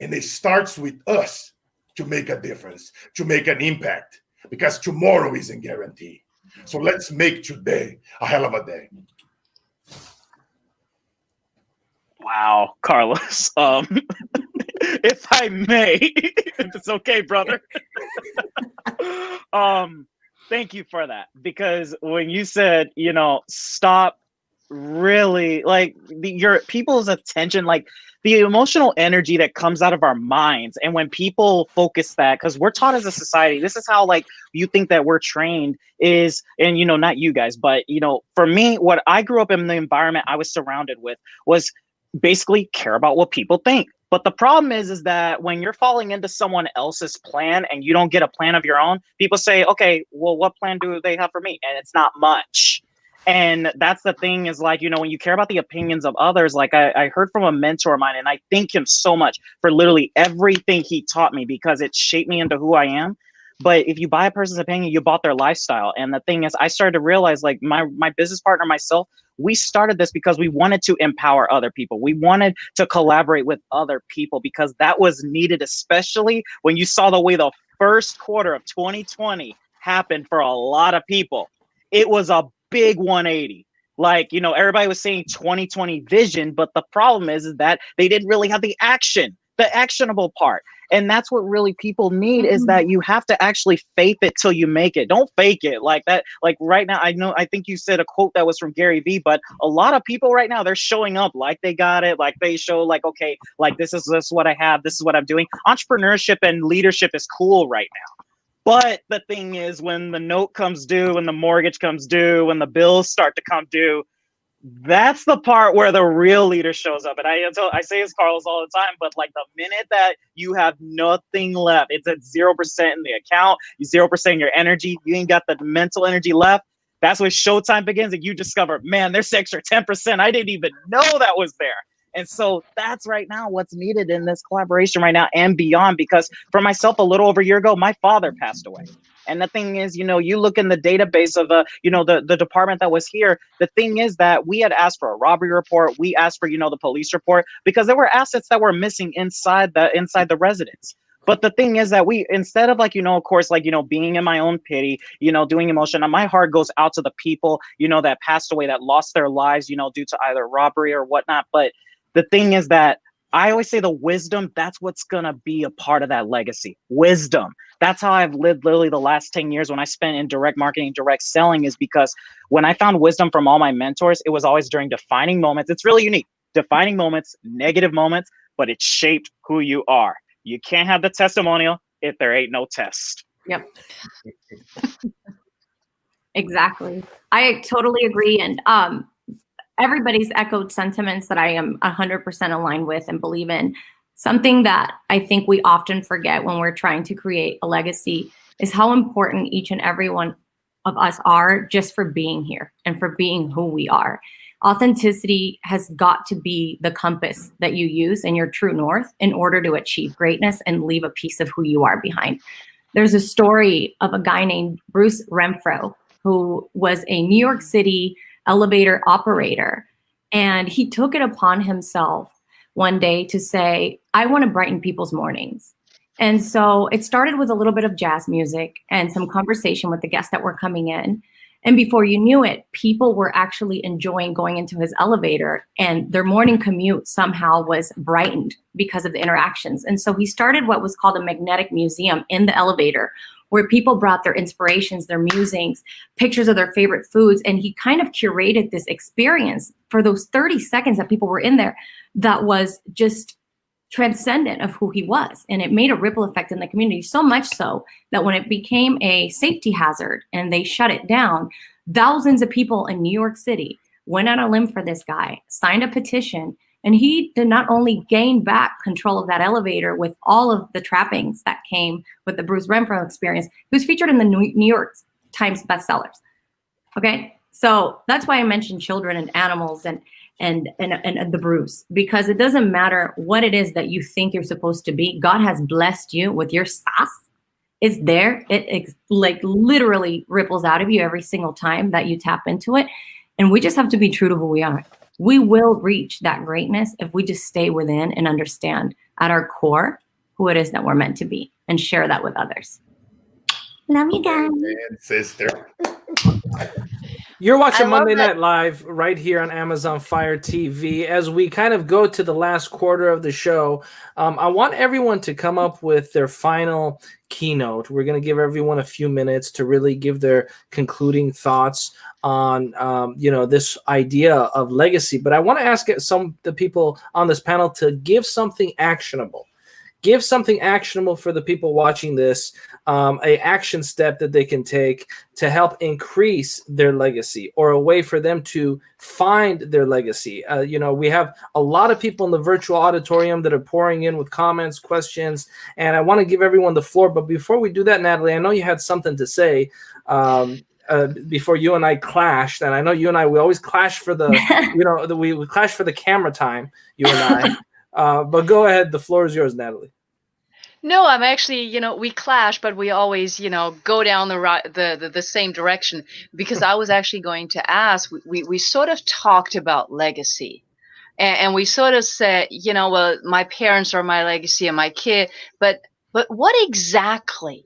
Speaker 4: and it starts with us to make a difference, to make an impact, because tomorrow isn't guaranteed. So let's make today a hell of a day.
Speaker 9: Wow, Carlos. If I may, if it's okay, brother. Thank you for that, because when you said, you know, stop really like your people's attention, like the emotional energy that comes out of our minds, and when people focus that, because we're taught as a society, this is how like you think that we're trained is, and you know, not you guys, but you know, for me, what I grew up in, the environment I was surrounded with was basically care about what people think. But the problem is that when you're falling into someone else's plan and you don't get a plan of your own, people say, okay, well, what plan do they have for me? And it's not much. And that's the thing is like, you know, when you care about the opinions of others, like I heard from a mentor of mine, and I thank him so much for literally everything he taught me, because it shaped me into who I am. But if you buy a person's opinion, you bought their lifestyle. And the thing is, I started to realize, like my business partner, myself, we started this because we wanted to empower other people. We wanted to collaborate with other people because that was needed, especially when you saw the way the first quarter of 2020 happened for a lot of people. It was a big 180. Like, you know, everybody was saying 2020 vision, but the problem is that they didn't really have the action, the actionable part. And that's what really people need, is that you have to actually faith it till you make it. Don't fake it like that. Like right now, I think you said a quote that was from Gary Vee, but a lot of people right now, they're showing up like they got it, like they show like, okay, like this is what I have, this is what I'm doing. Entrepreneurship and leadership is cool right now. But the thing is, when the note comes due, when the mortgage comes due, when the bills start to come due, that's the part where the real leader shows up. And I say this, Carlos, all the time, but like the minute that you have nothing left, it's at 0% in the account, 0% in your energy, you ain't got the mental energy left, that's when showtime begins, and you discover, man, there's extra 10%. I didn't even know that was there. And so that's right now what's needed in this collaboration right now and beyond, because for myself, a little over a year ago, my father passed away. And the thing is, you look in the database of the department that was here. The thing is that we had asked for a robbery report. We asked for, the police report, because there were assets that were missing inside the residence. But the thing is that we, instead of of course, being in my own pity, doing emotion, and my heart goes out to the people, that passed away, that lost their lives, due to either robbery or whatnot. But the thing is that I always say the wisdom, that's what's going to be a part of that legacy. Wisdom. That's how I've lived literally the last 10 years when I spent in direct marketing, direct selling, is because when I found wisdom from all my mentors, it was always during defining moments. It's really unique. Defining moments, negative moments, but it shaped who you are. You can't have the testimonial if there ain't no test.
Speaker 5: Yep. Exactly. I totally agree. And everybody's echoed sentiments that I am 100% aligned with and believe in. Something that I think we often forget when we're trying to create a legacy is how important each and every one of us are just for being here and for being who we are. Authenticity has got to be the compass that you use in your true north in order to achieve greatness and leave a piece of who you are behind. There's a story of a guy named Bruce Renfro, who was a New York City elevator operator. And he took it upon himself one day to say, I want to brighten people's mornings. And so it started with a little bit of jazz music and some conversation with the guests that were coming in. And before you knew it, people were actually enjoying going into his elevator, and their morning commute somehow was brightened because of the interactions. And so he started what was called a magnetic museum in the elevator, where people brought their inspirations, their musings, pictures of their favorite foods. And he kind of curated this experience for those 30 seconds that people were in there that was just transcendent of who he was. And it made a ripple effect in the community, so much so that when it became a safety hazard and they shut it down, thousands of people in New York City went on a limb for this guy, signed a petition, and he did not only gain back control of that elevator with all of the trappings that came with the Bruce Renfro experience, he was featured in the New York Times bestsellers. Okay, so that's why I mentioned children and animals and the Bruce, because it doesn't matter what it is that you think you're supposed to be. God has blessed you with your sauce. It's there. It like literally ripples out of you every single time that you tap into it. And we just have to be true to who we are. We will reach that greatness if we just stay within and understand at our core who it is that we're meant to be and share that with others. Love you guys.
Speaker 4: And sister.
Speaker 1: You're watching Monday Night Live right here on Amazon Fire TV. As we kind of go to the last quarter of the show, I want everyone to come up with their final keynote. We're going to give everyone a few minutes to really give their concluding thoughts on this idea of legacy. But I want to ask the people on this panel to give something actionable. Give something actionable for the people watching this, a action step that they can take to help increase their legacy, or a way for them to find their legacy. We have a lot of people in the virtual auditorium that are pouring in with comments, questions, and I want to give everyone the floor. But before we do that, Natalie, I know you had something to say before you and I clashed, and I know you and I, we always clash for the, we clash for the camera time, you and I. But go ahead. The floor is yours, Natalie.
Speaker 2: No, I'm actually, we clash, but we always, go down the same direction, because I was actually going to ask, we sort of talked about legacy, and we sort of said, well, my parents are my legacy and my kid, but what exactly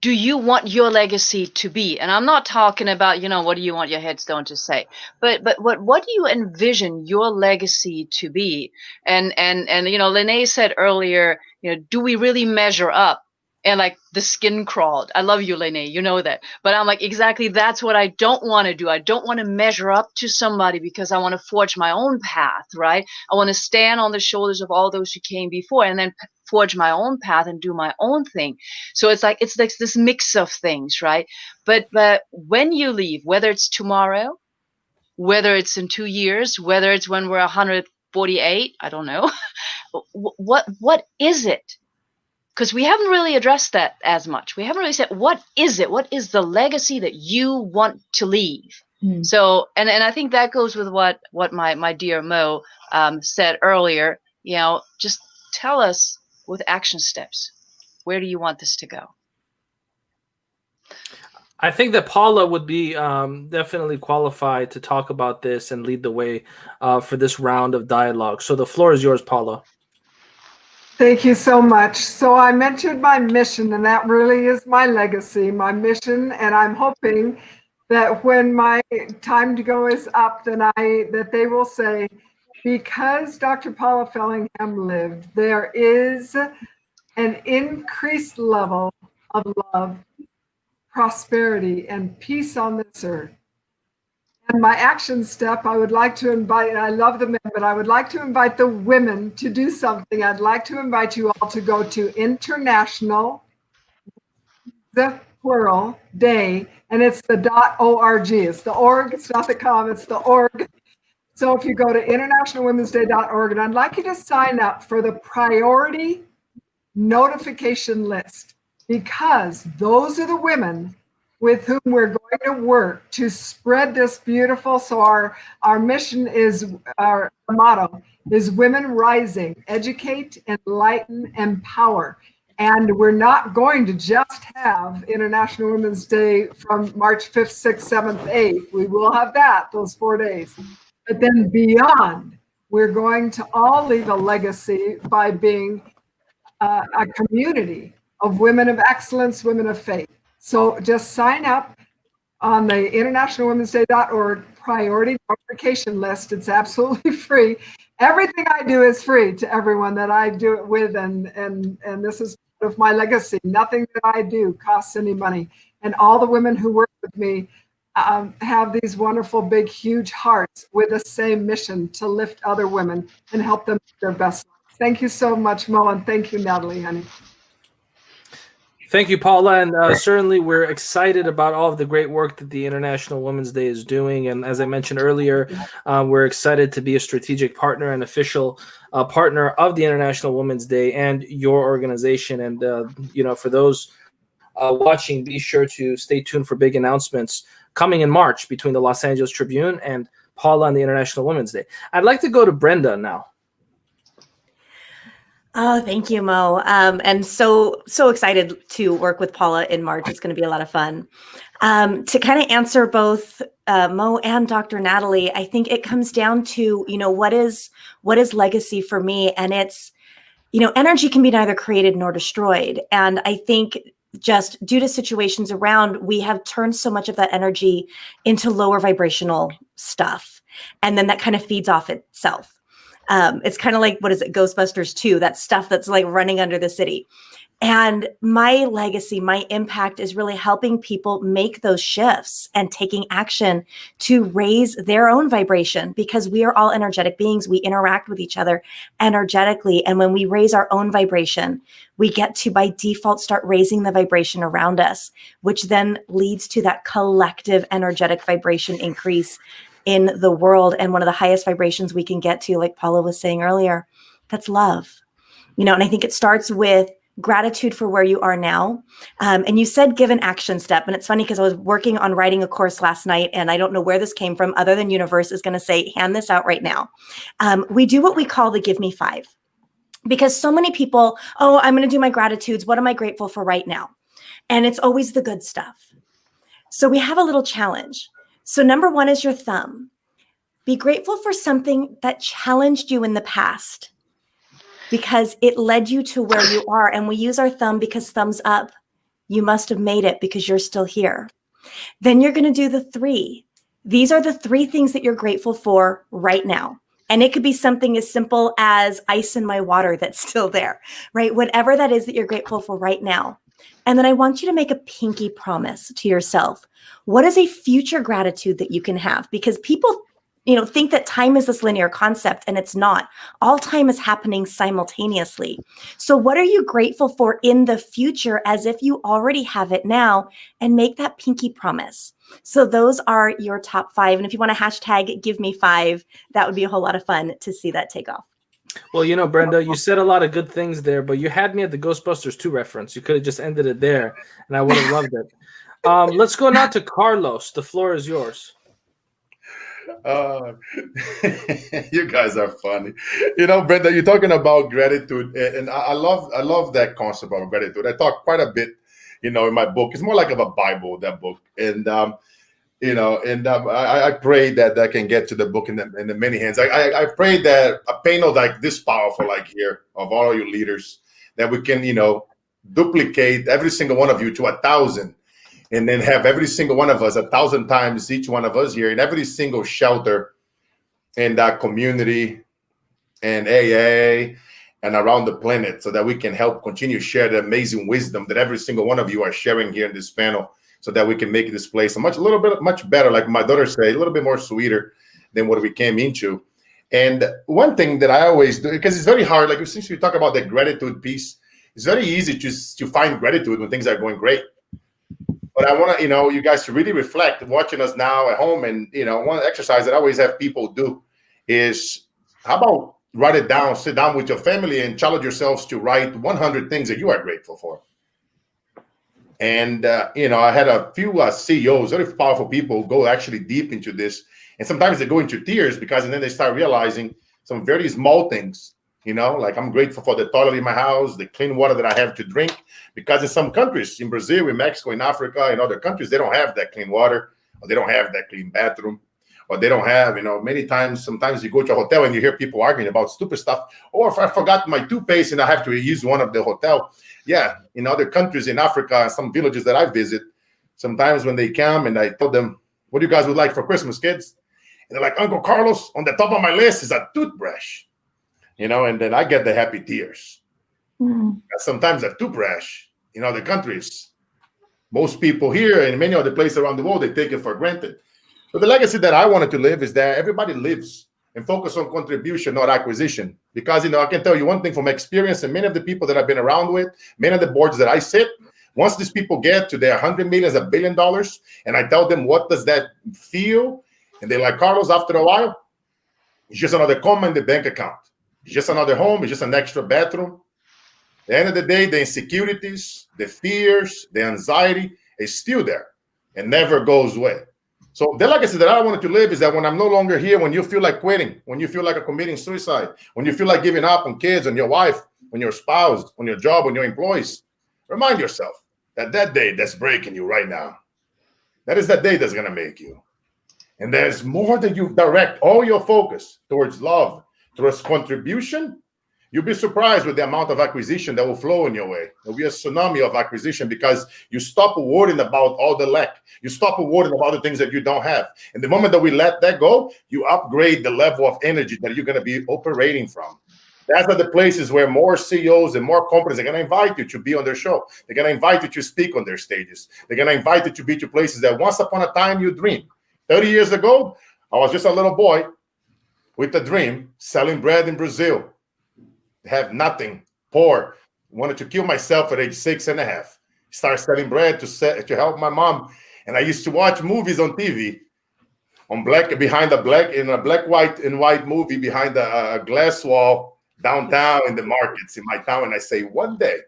Speaker 2: do you want your legacy to be? And I'm not talking about, what do you want your headstone to say? But what do you envision your legacy to be? And Lene said earlier, do we really measure up? And like the skin crawled. I love you, Lene, you know that. But I'm like, exactly, that's what I don't want to do. I don't want to measure up to somebody because I want to forge my own path, right? I want to stand on the shoulders of all those who came before and then forge my own path and do my own thing. So it's like this mix of things, right? But when you leave, whether it's tomorrow, whether it's in 2 years, whether it's when we're 148, I don't know, what is it? Because we haven't really addressed that as much. We haven't really said, what is it? What is the legacy that you want to leave? So, and I think that goes with what my dear Mo said earlier. Just tell us with action steps, where do you want this to go?
Speaker 1: I think that Paula would be definitely qualified to talk about this and lead the way for this round of dialogue. So the floor is yours, Paula.
Speaker 6: Thank you so much. So I mentioned my mission, and that really is my legacy, my mission. And I'm hoping that when my time to go is up, that they will say, because Dr. Paula Fellingham lived, there is an increased level of love, prosperity, and peace on this earth. And my action step, I would like to invite, I love the men, but I would like to invite the women to do something. I'd like to invite you all to go to International, the plural, day, and it's the .org. It's the org, it's not the com, it's the org. So if you go to internationalwomensday.org, and I'd like you to sign up for the priority notification list, because those are the women with whom we're going to work to spread this beautiful. So our mission is, our motto is women rising, educate, enlighten, empower. And we're not going to just have International Women's Day from March 5th, 6th, 7th, 8th. We will have that, those 4 days. But then beyond, we're going to all leave a legacy by being a community of women of excellence, women of faith. So just sign up on the internationalwomensday.org priority notification list. It's absolutely free. Everything I do is free to everyone that I do it with, and this is part of my legacy. Nothing that I do costs any money. And all the women who work with me have these wonderful, big, huge hearts with the same mission to lift other women and help them live their best lives. Thank you so much, Mo, and thank you, Natalie, honey.
Speaker 1: Thank you, Paula, and certainly we're excited about all of the great work that the International Women's Day is doing. And as I mentioned earlier, we're excited to be a strategic partner and official partner of the International Women's Day and your organization. And for those watching, be sure to stay tuned for big announcements coming in March between the Los Angeles Tribune and Paula on the International Women's Day. I'd like to go to Brenda now.
Speaker 3: Oh, thank you, Mo. And so excited to work with Paula in March. It's going to be a lot of fun. To kind of answer both Mo and Dr. Natalie, I think it comes down to, what is legacy for me? And it's, energy can be neither created nor destroyed. And I think just due to situations around, we have turned so much of that energy into lower vibrational stuff. And then that kind of feeds off itself. It's kind of like, what is it, Ghostbusters 2, that stuff that's like running under the city. And my legacy, my impact is really helping people make those shifts and taking action to raise their own vibration, because we are all energetic beings. We interact with each other energetically. And when we raise our own vibration, we get to, by default, start raising the vibration around us, which then leads to that collective energetic vibration increase in the world. And one of the highest vibrations we can get to, like Paula was saying earlier, that's love. And I think it starts with gratitude for where you are now. And you said give an action step. And it's funny because I was working on writing a course last night, and I don't know where this came from other than Universe is going to say, hand this out right now. We do what we call the Give Me 5. Because so many people, I'm going to do my gratitudes. What am I grateful for right now? And it's always the good stuff. So we have a little challenge. So number 1 is your thumb. Be grateful for something that challenged you in the past, because it led you to where you are. And we use our thumb because thumbs up You must have made it because you're still here. Then you're going to do the 3. These are the 3 things that you're grateful for right now. And it could be something as simple as ice in my water that's still there, right? Whatever that is that you're grateful for right now. And then I want you to make a pinky promise to yourself. What is a future gratitude that you can have? Because people, think that time is this linear concept, and it's not. All time is happening simultaneously. So what are you grateful for in the future as if you already have it now? And make that pinky promise. So those are your top 5. And if you want to hashtag give me 5, that would be a whole lot of fun to see that take off.
Speaker 1: Well, Brenda, you said a lot of good things there, but you had me at the Ghostbusters 2 reference. You could have just ended it there, and I would have loved it. Let's go now to Carlos. The floor is yours.
Speaker 4: You guys are funny. Brenda, you're talking about gratitude, and I love that concept of gratitude. I talk quite a bit, in my book. It's more like of a Bible, that book, and I pray that I can get to the book in the many hands. I pray that a panel like this powerful, like here, of all you leaders, that we can, duplicate every single one of you to 1,000, and then have every single one of us 1,000 times each one of us here in every single shelter in that community and AA and around the planet, so that we can help continue to share the amazing wisdom that every single one of you are sharing here in this panel, so that we can make this place much better, like my daughter said, a little bit more sweeter than what we came into. And one thing that I always do, because it's very hard, like since we talk about the gratitude piece, it's very easy to find gratitude when things are going great. But I want to, you guys to really reflect, watching us now at home. And, one exercise that I always have people do is, how about write it down, sit down with your family and challenge yourselves to write 100 things that you are grateful for. And, I had a few CEOs, very powerful people, go actually deep into this. And sometimes they go into tears and then they start realizing some very small things, like I'm grateful for the toilet in my house, the clean water that I have to drink, because in some countries, in Brazil, in Mexico, in Africa, in other countries, they don't have that clean water, or they don't have that clean bathroom, or they don't have, sometimes you go to a hotel and you hear people arguing about stupid stuff. Or if I forgot my toothpaste and I have to use one of the hotel. Yeah, in other countries in Africa, some villages that I visit, sometimes when they come and I tell them, what do you guys would like for Christmas, kids? And they're like, Uncle Carlos, on the top of my list is a toothbrush, and then I get the happy tears. Sometimes a toothbrush in other countries, most people here and many other places around the world, they take it for granted. But the legacy that I wanted to live is that everybody lives and focus on contribution, not acquisition. Because, I can tell you one thing from experience, and many of the people that I've been around with, many of the boards that I sit, once these people get to their 100 million, $1 billion, and I tell them, what does that feel? And they're like, Carlos, after a while, it's just another comma in the bank account. It's just another home. It's just an extra bathroom. At the end of the day, the insecurities, the fears, the anxiety is still there and never goes away. So the legacy that I wanted to live is that when I'm no longer here, when you feel like quitting, when you feel like committing suicide, when you feel like giving up on kids, on your wife, on your spouse, on your job, on your employees, remind yourself that day that's breaking you right now, that is that day that's going to make you. And there's more that you direct all your focus towards love, towards contribution. You'll be surprised with the amount of acquisition that will flow in your way. There'll be a tsunami of acquisition because you stop worrying about all the lack. You stop worrying about the things that you don't have. And the moment that we let that go, you upgrade the level of energy that you're going to be operating from. That's are the places where more CEOs and more companies are going to invite you to be on their show. They're going to invite you to speak on their stages. They're going to invite you to be to places that once upon a time you dreamed. 30 years ago, I was just a little boy with a dream, selling bread in Brazil. Have nothing, poor, wanted to kill myself at age 6.5. Started selling bread to help my mom. And I used to watch movies on TV, in a black, white, and white movie behind a glass wall downtown in the markets in my town. And I say, one day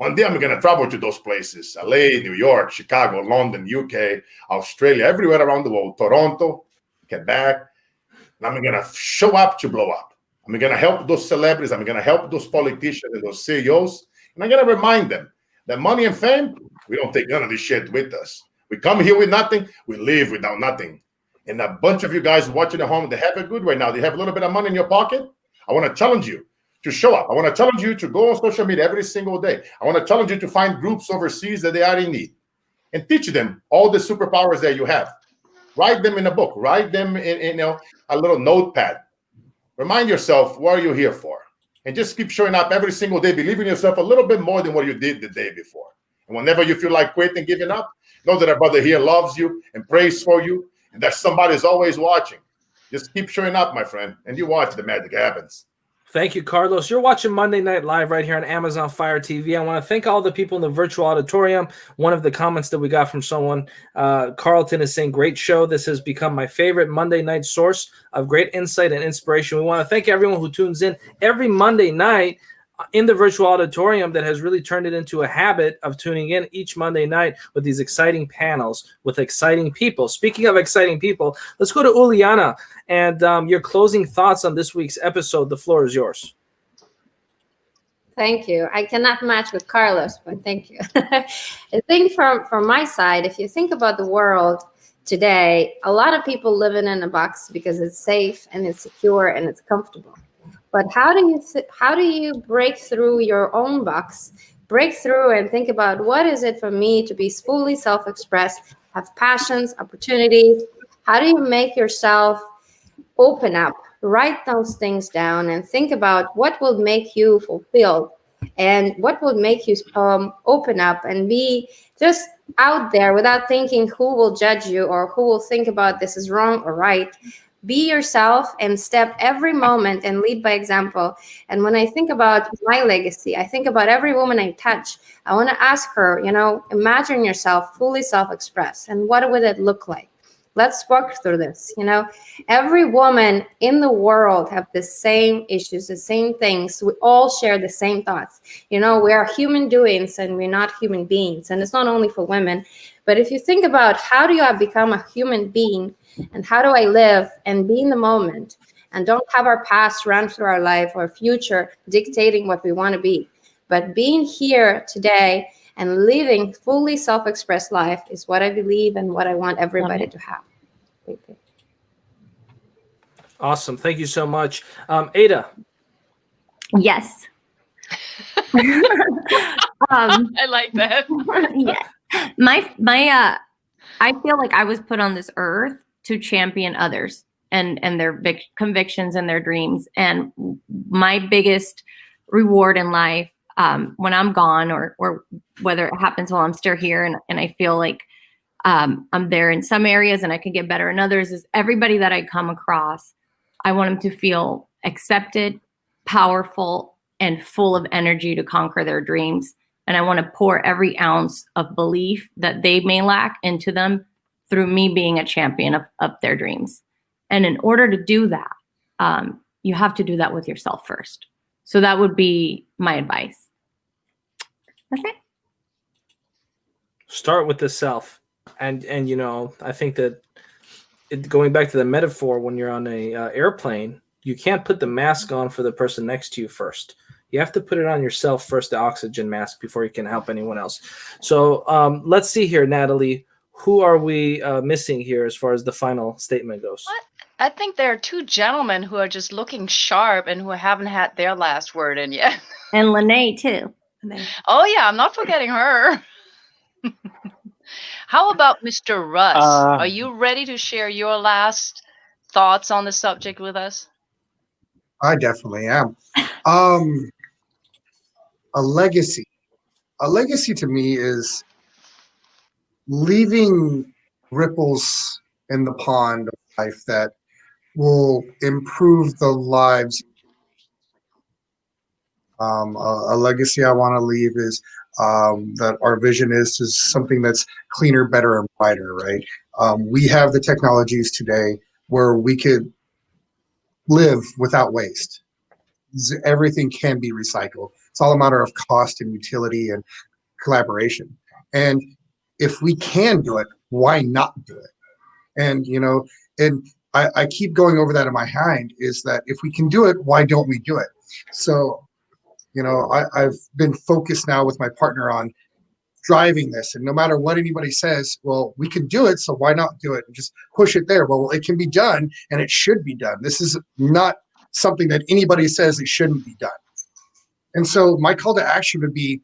Speaker 4: I'm going to travel to those places, LA, New York, Chicago, London, UK, Australia, everywhere around the world, Toronto, Quebec. And I'm going to show up to blow up. I'm going to help those celebrities. I'm going to help those politicians and those CEOs. And I'm going to remind them that money and fame, we don't take none of this shit with us. We come here with nothing. We leave without nothing. And a bunch of you guys watching at home, they have it good right now. They have a little bit of money in your pocket. I want to challenge you to show up. I want to challenge you to go on social media every single day. I want to challenge you to find groups overseas that they are in need and teach them all the superpowers that you have. Write them in a book. Write them in a little notepad. Remind yourself, what are you here for? And just keep showing up every single day. Believe in yourself a little bit more than what you did the day before. And whenever you feel like quitting and giving up, know that our brother here loves you and prays for you, and that somebody's always watching. Just keep showing up, my friend, and you watch the magic happens.
Speaker 1: Thank you, Carlos. You're watching Monday Night Live right here on Amazon Fire TV. I want to thank all the people in the virtual auditorium. One of the comments that we got from someone, Carlton, is saying, great show. This has become my favorite Monday night source of great insight and inspiration. We want to thank everyone who tunes in every Monday night in the virtual auditorium that has really turned it into a habit of tuning in each Monday night with these exciting panels with exciting people. Speaking of exciting people, let's go to Uliana and your closing thoughts on this week's episode. The floor is yours.
Speaker 7: Thank you. I cannot match with Carlos, but thank you. I think from my side, if you think about the world today, a lot of people living in a box because it's safe and it's secure and it's comfortable. But how do you break through your own box, break through and think about what is it for me to be fully self-expressed, have passions, opportunities? How do you make yourself open up, write those things down and think about what will make you fulfilled and what will make you open up and be just out there without thinking who will judge you or who will think about this is wrong or right. Be yourself and step every moment and lead by example. And when I think about my legacy, I think about every woman I touch. I want to ask her, imagine yourself fully self-expressed. And what would it look like? Let's work through this. Every woman in the world have the same issues, the same things. We all share the same thoughts. We are human doings and we're not human beings. And it's not only for women. But if you think about how do you become a human being and how do I live and be in the moment and don't have our past run through our life or future dictating what we want to be, but being here today and living fully self-expressed life is what I believe and what I want everybody to have. Thank you.
Speaker 1: Awesome. Thank you so much. Ada.
Speaker 5: Yes.
Speaker 2: I like that.
Speaker 5: Yeah. I feel like I was put on this earth to champion others and their convictions and their dreams. And my biggest reward in life, when I'm gone or whether it happens while I'm still here and I feel like I'm there in some areas and I can get better in others, is everybody that I come across, I want them to feel accepted, powerful, and full of energy to conquer their dreams. And I want to pour every ounce of belief that they may lack into them through me being a champion of their dreams. And in order to do that, you have to do that with yourself first. So that would be my advice. Okay.
Speaker 1: Start with the self. And I think that going back to the metaphor, when you're on a airplane, you can't put the mask on for the person next to you first. You have to put it on yourself first, the oxygen mask, before you can help anyone else. So let's see here, Natalie. Who are we missing here as far as the final statement goes?
Speaker 2: I think there are two gentlemen who are just looking sharp and who haven't had their last word in yet.
Speaker 5: And Lene too.
Speaker 2: Oh yeah, I'm not forgetting her. How about Mr. Russ? Are you ready to share your last thoughts on the subject with us?
Speaker 10: I definitely am. A legacy. A legacy to me is leaving ripples in the pond of life that will improve the lives. A legacy I want to leave is that our vision is something that's cleaner, better, and brighter, right? We have the technologies today where we could live without waste. Everything can be recycled. It's all a matter of cost and utility and collaboration. And if we can do it, why not do it? And, and I keep going over that in my mind is that if we can do it, why don't we do it? So, I've been focused now with my partner on driving this, and no matter what anybody says, well, we can do it, so why not do it and just push it there? Well, it can be done and it should be done. This is not something that anybody says it shouldn't be done. And so my call to action would be,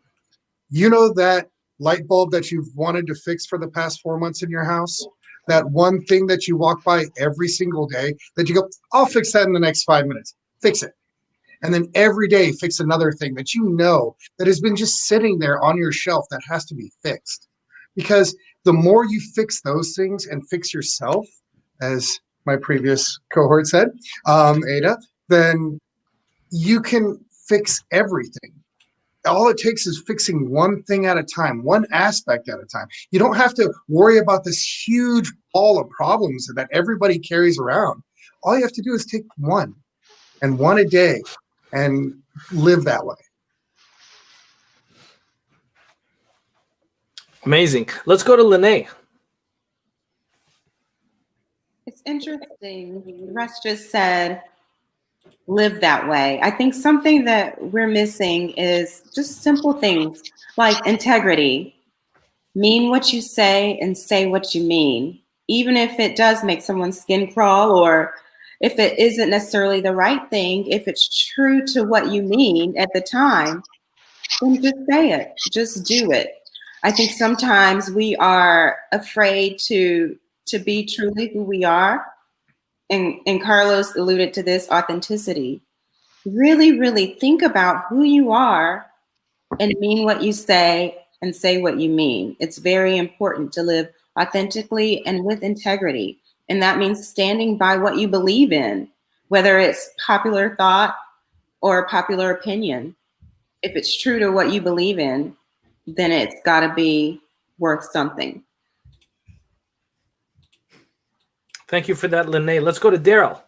Speaker 10: you know, that light bulb that you've wanted to fix for the past 4 months in your house, that one thing that you walk by every single day that you go, I'll fix that in the next 5 minutes. Fix it. And then every day fix another thing that you know that has been just sitting there on your shelf that has to be fixed. Because the more you fix those things and fix yourself, as my previous cohort said, Ada, then you can fix everything. All it takes is fixing one thing at a time, one aspect at a time. You don't have to worry about this huge ball of problems that everybody carries around. All you have to do is take one, and one a day, and live that way.
Speaker 1: Amazing. Let's go to Lene.
Speaker 8: It's interesting. Russ just said, live that way. I think something that we're missing is just simple things like integrity. Mean what you say and say what you mean, even if it does make someone's skin crawl, or if it isn't necessarily the right thing. If it's true to what you mean at the time, then just say it, just do it. I think sometimes we are afraid to be truly who we are. And Carlos alluded to this, authenticity. Really, really think about who you are and mean what you say and say what you mean. It's very important to live authentically and with integrity. And that means standing by what you believe in, whether it's popular thought or popular opinion. If it's true to what you believe in, then it's got to be worth something.
Speaker 1: Thank you for that, Lene. Let's go to Daryl.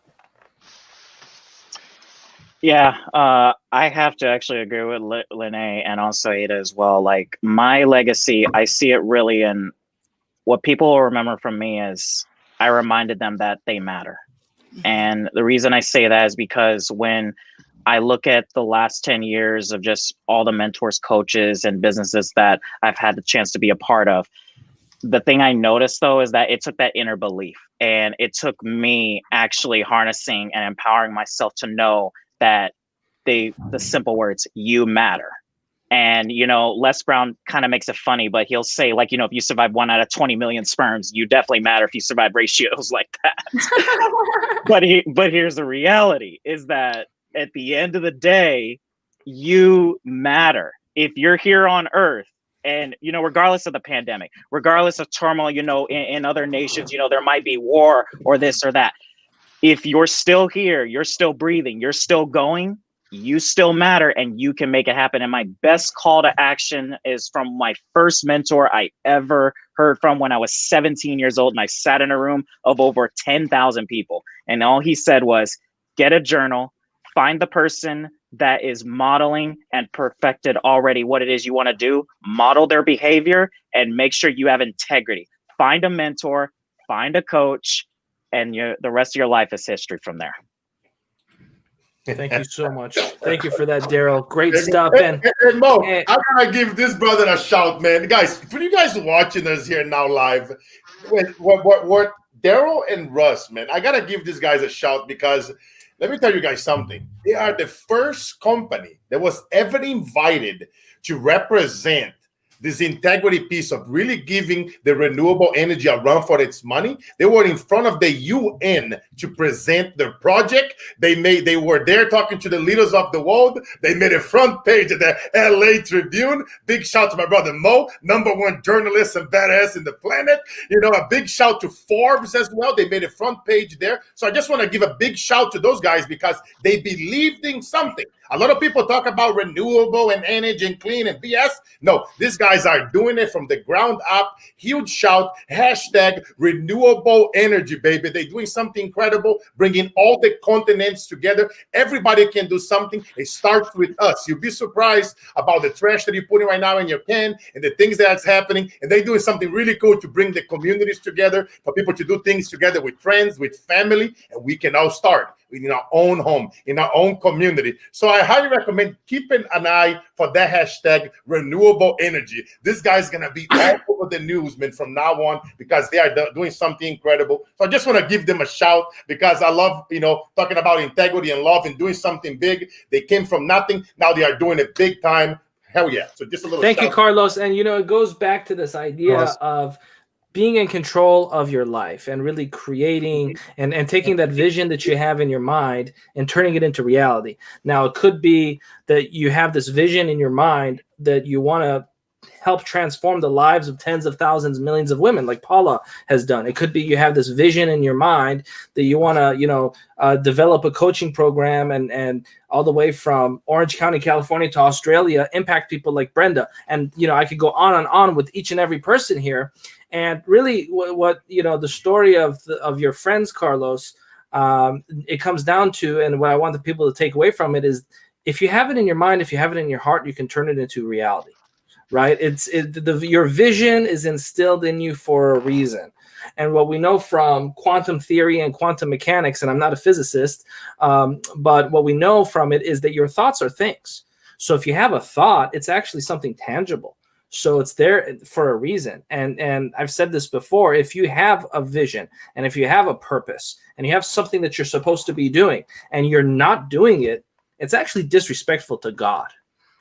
Speaker 9: Yeah, I have to actually agree with Lene and also Ada as well. Like, my legacy, I see it really in what people will remember from me is I reminded them that they matter. And the reason I say that is because when I look at the last 10 years of just all the mentors, coaches, and businesses that I've had the chance to be a part of, the thing I noticed though is that it took that inner belief, and it took me actually harnessing and empowering myself to know that the simple words, you matter. And, you know, Les Brown kind of makes it funny, but he'll say, like, you know, if you survive 1 out of 20 million sperms, you definitely matter if you survive ratios like that. But here's the reality is that at the end of the day, you matter. If you're here on Earth, and, you know, regardless of the pandemic, regardless of turmoil, you know, in other nations, you know, there might be war or this or that. If you're still here, you're still breathing, you're still going, you still matter, and you can make it happen. And my best call to action is from my first mentor I ever heard from when I was 17 years old. And I sat in a room of over 10,000 people. And all he said was, get a journal, find the person that is modeling and perfected already what it is you want to do, model their behavior, and make sure you have integrity. Find a mentor, find a coach, and the rest of your life is history from there.
Speaker 1: Thank you so much. Thank you for that, Daryl. Great stuff.
Speaker 4: And Mo, I gotta give this brother a shout, man. Guys, for you guys watching us here now live, what Daryl and Russ, man, I gotta give these guys a shout because let me tell you guys something. They are the first company that was ever invited to represent this integrity piece of really giving the renewable energy a run for its money. They were in front of the UN to present their project. They were there talking to the leaders of the world. They made a front page of the LA Tribune. Big shout to my brother Mo, #1 journalist and badass in the planet. You know, a big shout to Forbes as well. They made a front page there. So I just want to give a big shout to those guys because they believed in something. A lot of people talk about renewable and energy and clean and BS. No, these guys are doing it from the ground up. Huge shout, #renewable energy, baby. They're doing something incredible, bringing all the continents together. Everybody can do something. It starts with us. You'll be surprised about the trash that you're putting right now in your pen and the things that's happening. And they're doing something really cool to bring the communities together, for people to do things together with friends, with family, and we can all start. in our own home, in our own community. So I highly recommend keeping an eye for that hashtag renewable energy. This guy's going to be all over the news, man, from now on, because they are doing something incredible. So I just want to give them a shout, because I love, talking about integrity and love and doing something big. They came from nothing. Now they are doing it big time. Hell yeah. So just a little
Speaker 1: Thank you,
Speaker 4: shout.
Speaker 1: Carlos. And, it goes back to this idea of being in control of your life and really creating and taking that vision that you have in your mind and turning it into reality. Now, it could be that you have this vision in your mind that you want to help transform the lives of tens of thousands, millions of women, like Paula has done. It could be you have this vision in your mind that you want to, develop a coaching program and all the way from Orange County, California to Australia, impact people like Brenda. And, I could go on and on with each and every person here. And really what the story of your friends, Carlos, it comes down to, and what I want the people to take away from it is, if you have it in your mind, if you have it in your heart, you can turn it into reality, right? Your vision is instilled in you for a reason. And what we know from quantum theory and quantum mechanics, and I'm not a physicist, but what we know from it is that your thoughts are things. So if you have a thought, it's actually something tangible. So it's there for a reason. And I've said this before, if you have a vision and if you have a purpose and you have something that you're supposed to be doing and you're not doing it, it's actually disrespectful to God.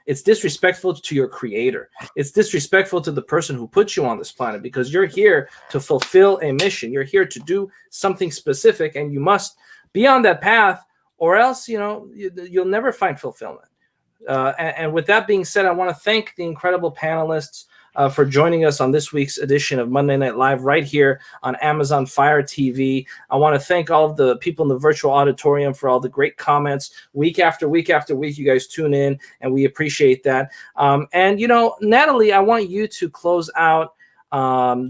Speaker 1: It's disrespectful to your creator. It's disrespectful to the person who put you on this planet, because you're here to fulfill a mission. You're here to do something specific, and you must be on that path, or else, you'll never find fulfillment. And with that being said, I want to thank the incredible panelists for joining us on this week's edition of Monday Night Live right here on Amazon Fire TV. I want to thank all of the people in the virtual auditorium for all the great comments. Week after week after week, you guys tune in, and we appreciate that. And, Natalie, I want you to close out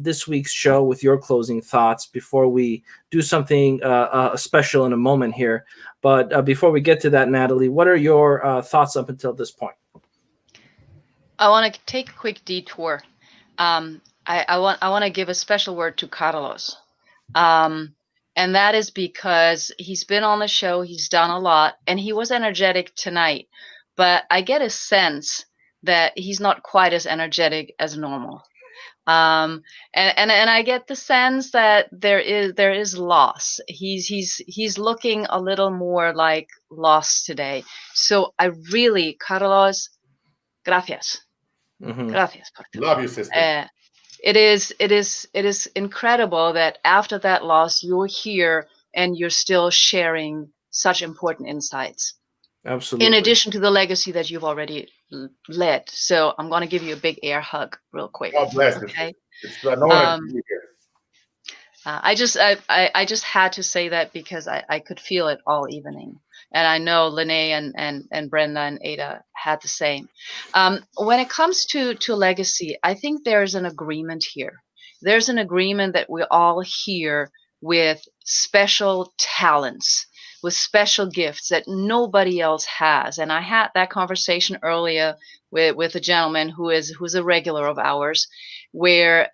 Speaker 1: this week's show with your closing thoughts before we do something special in a moment here. But before we get to that, Natalie, what are your thoughts up until this point?
Speaker 2: I want to take a quick detour. I want to give a special word to Carlos. And that is because he's been on the show, he's done a lot, and he was energetic tonight. But I get a sense that he's not quite as energetic as normal. And I get the sense that there is loss. He's looking a little more like lost today. So I really, Carlos, gracias.
Speaker 4: Mm-hmm.
Speaker 2: Gracias.
Speaker 4: Love you, sister.
Speaker 2: It is incredible that after that loss, you're here and you're still sharing such important insights.
Speaker 1: Absolutely.
Speaker 2: In addition to the legacy that you've already led. So I'm going to give you a big air hug real quick.
Speaker 4: God bless you.
Speaker 2: Okay.
Speaker 4: It's an honor to be here.
Speaker 2: I just had to say that because I could feel it all evening. And I know Lene and Brenda and Ada had the same. When it comes to legacy, I think there's an agreement here. There's an agreement that we're all here with special talents, with special gifts that nobody else has. And I had that conversation earlier with a gentleman who's a regular of ours, where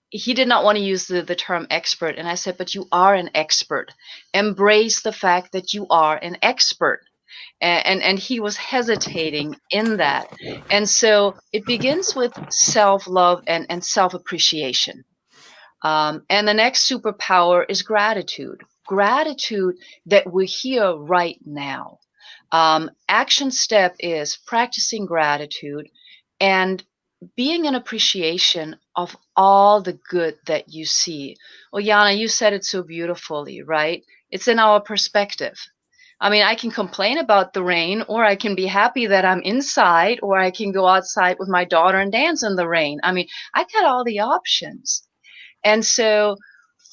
Speaker 2: he did not want to use the term expert. And I said, but you are an expert. Embrace the fact that you are an expert. And he was hesitating in that. And so it begins with self-love and self-appreciation. And the next superpower is gratitude. Gratitude that we're here right now. Action step is practicing gratitude and being an appreciation of all the good that you see. Yana, you said it so beautifully, right? It's in our perspective. I mean, I can complain about the rain, or I can be happy that I'm inside, or I can go outside with my daughter and dance in the rain. I mean, I got all the options. And so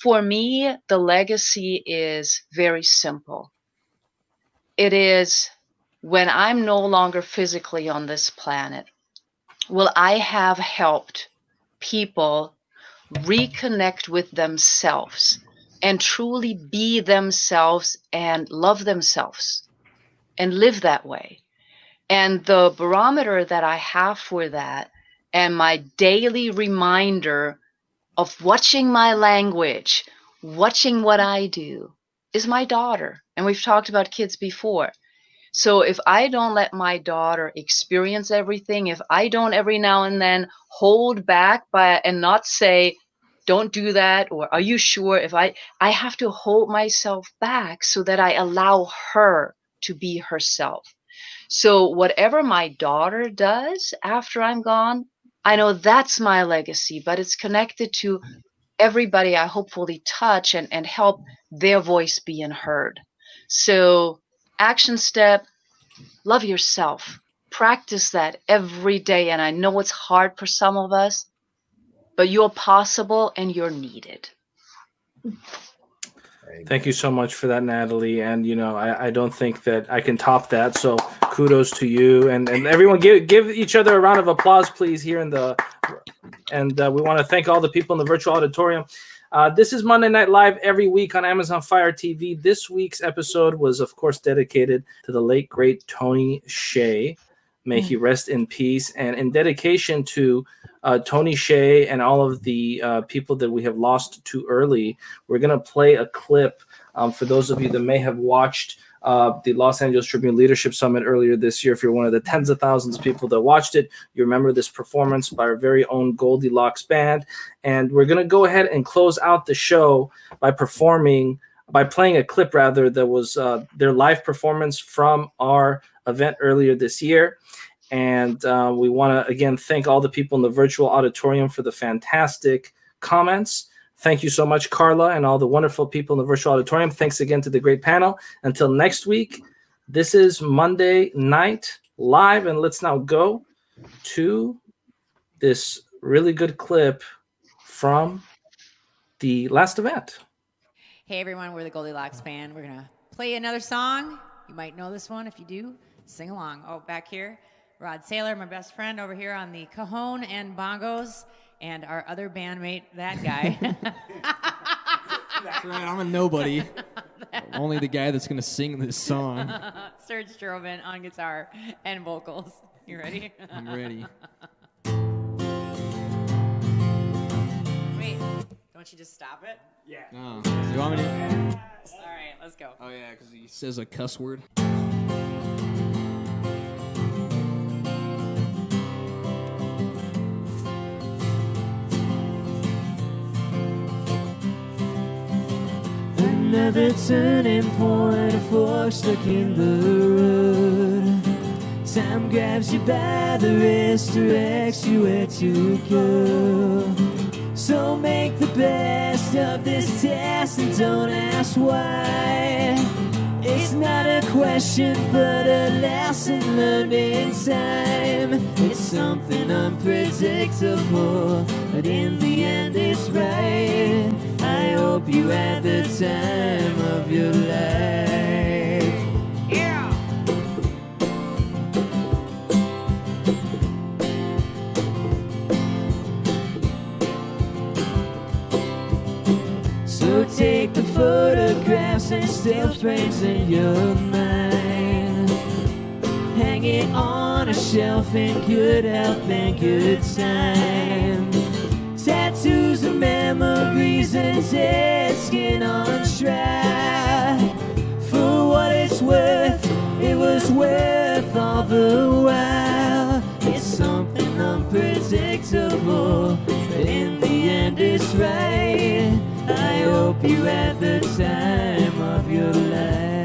Speaker 2: for me, the legacy is very simple. It is, when I'm no longer physically on this planet, will I have helped people reconnect with themselves and truly be themselves and love themselves and live that way. And the barometer that I have for that, and my daily reminder of watching my language, watching what I do, is my daughter. And we've talked about kids before. So if I don't let my daughter experience everything, if I don't every now and then hold back and not say, don't do that, or are you sure? If I have to hold myself back so that I allow her to be herself. So whatever my daughter does after I'm gone, I know that's my legacy, but it's connected to everybody I hopefully touch and help their voice being heard. So action step, love yourself. Practice that every day. And I know it's hard for some of us, but you're possible and you're needed.
Speaker 1: Thank you so much for that, Natalie. And, I don't think that I can top that. So kudos to you and everyone. Give each other a round of applause, please, here we want to thank all the people in the virtual auditorium. This is Monday Night Live every week on Amazon Fire TV. This week's episode was, of course, dedicated to the late, great Tony Hsieh. May he rest in peace. And in dedication to Tony Hsieh and all of the people that we have lost too early, we're going to play a clip for those of you that may have watched the Los Angeles Tribune Leadership Summit earlier this year. If you're one of the tens of thousands of people that watched it, you remember this performance by our very own Goldilocks Band. And we're going to go ahead and close out the show by playing a clip, that was their live performance from our event earlier this year. And we want to, again, thank all the people in the virtual auditorium for the fantastic comments. Thank you so much, Carla, and all the wonderful people in the virtual auditorium. Thanks again to the great panel. Until next week, this is Monday Night Live, and let's now go to this really good clip from the last event.
Speaker 11: Hey, everyone, we're the Goldilocks Band. We're going to play another song. You might know this one. If you do, sing along. Oh, back here, Rod Saylor, my best friend, over here on the cajon and bongos, and our other bandmate, that guy.
Speaker 12: That's right, I'm a nobody. Only the guy that's going to sing this song.
Speaker 11: Serge Strobin on guitar and vocals. You ready?
Speaker 12: I'm ready.
Speaker 11: Wait, don't you just stop it?
Speaker 12: Yeah. No. You want me to?
Speaker 11: All right, let's go.
Speaker 12: Oh, yeah, because he says a cuss word.
Speaker 13: Another turning point, a fork stuck in the road. Time grabs you by the wrist, directs you where to go. So make the best of this test and don't ask why. It's not a question but a lesson learned in time. It's something unpredictable, but in the end it's right. I hope you had the time of your life. Yeah! So take the photographs and still frames in your mind. Hang it on a shelf in good health and good time. Tattoos of memories and dead skin on track. For what it's worth, it was worth all the while. It's something unpredictable, but in the end it's right. I hope you had the time of your life.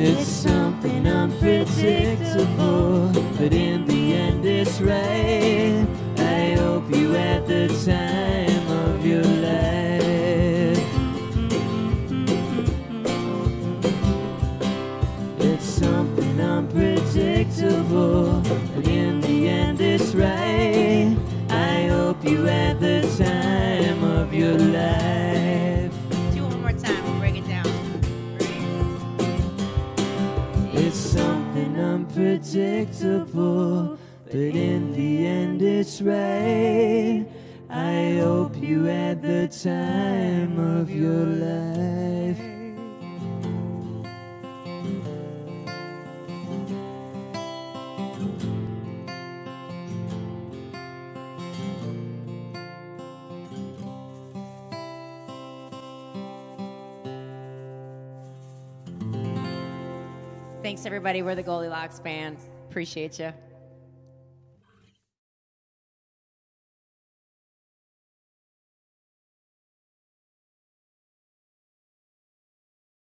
Speaker 13: It's something unpredictable, but in the end it's right. I hope you had the time of your life. It's something unpredictable, but in the end it's right. I hope you had the time of your life.
Speaker 11: Do it one more time, we'll break it down.
Speaker 13: It's something unpredictable, but in the end it's right. I hope you had the time of your life.
Speaker 11: Thanks, everybody. We're the Goldilocks Band. Appreciate you.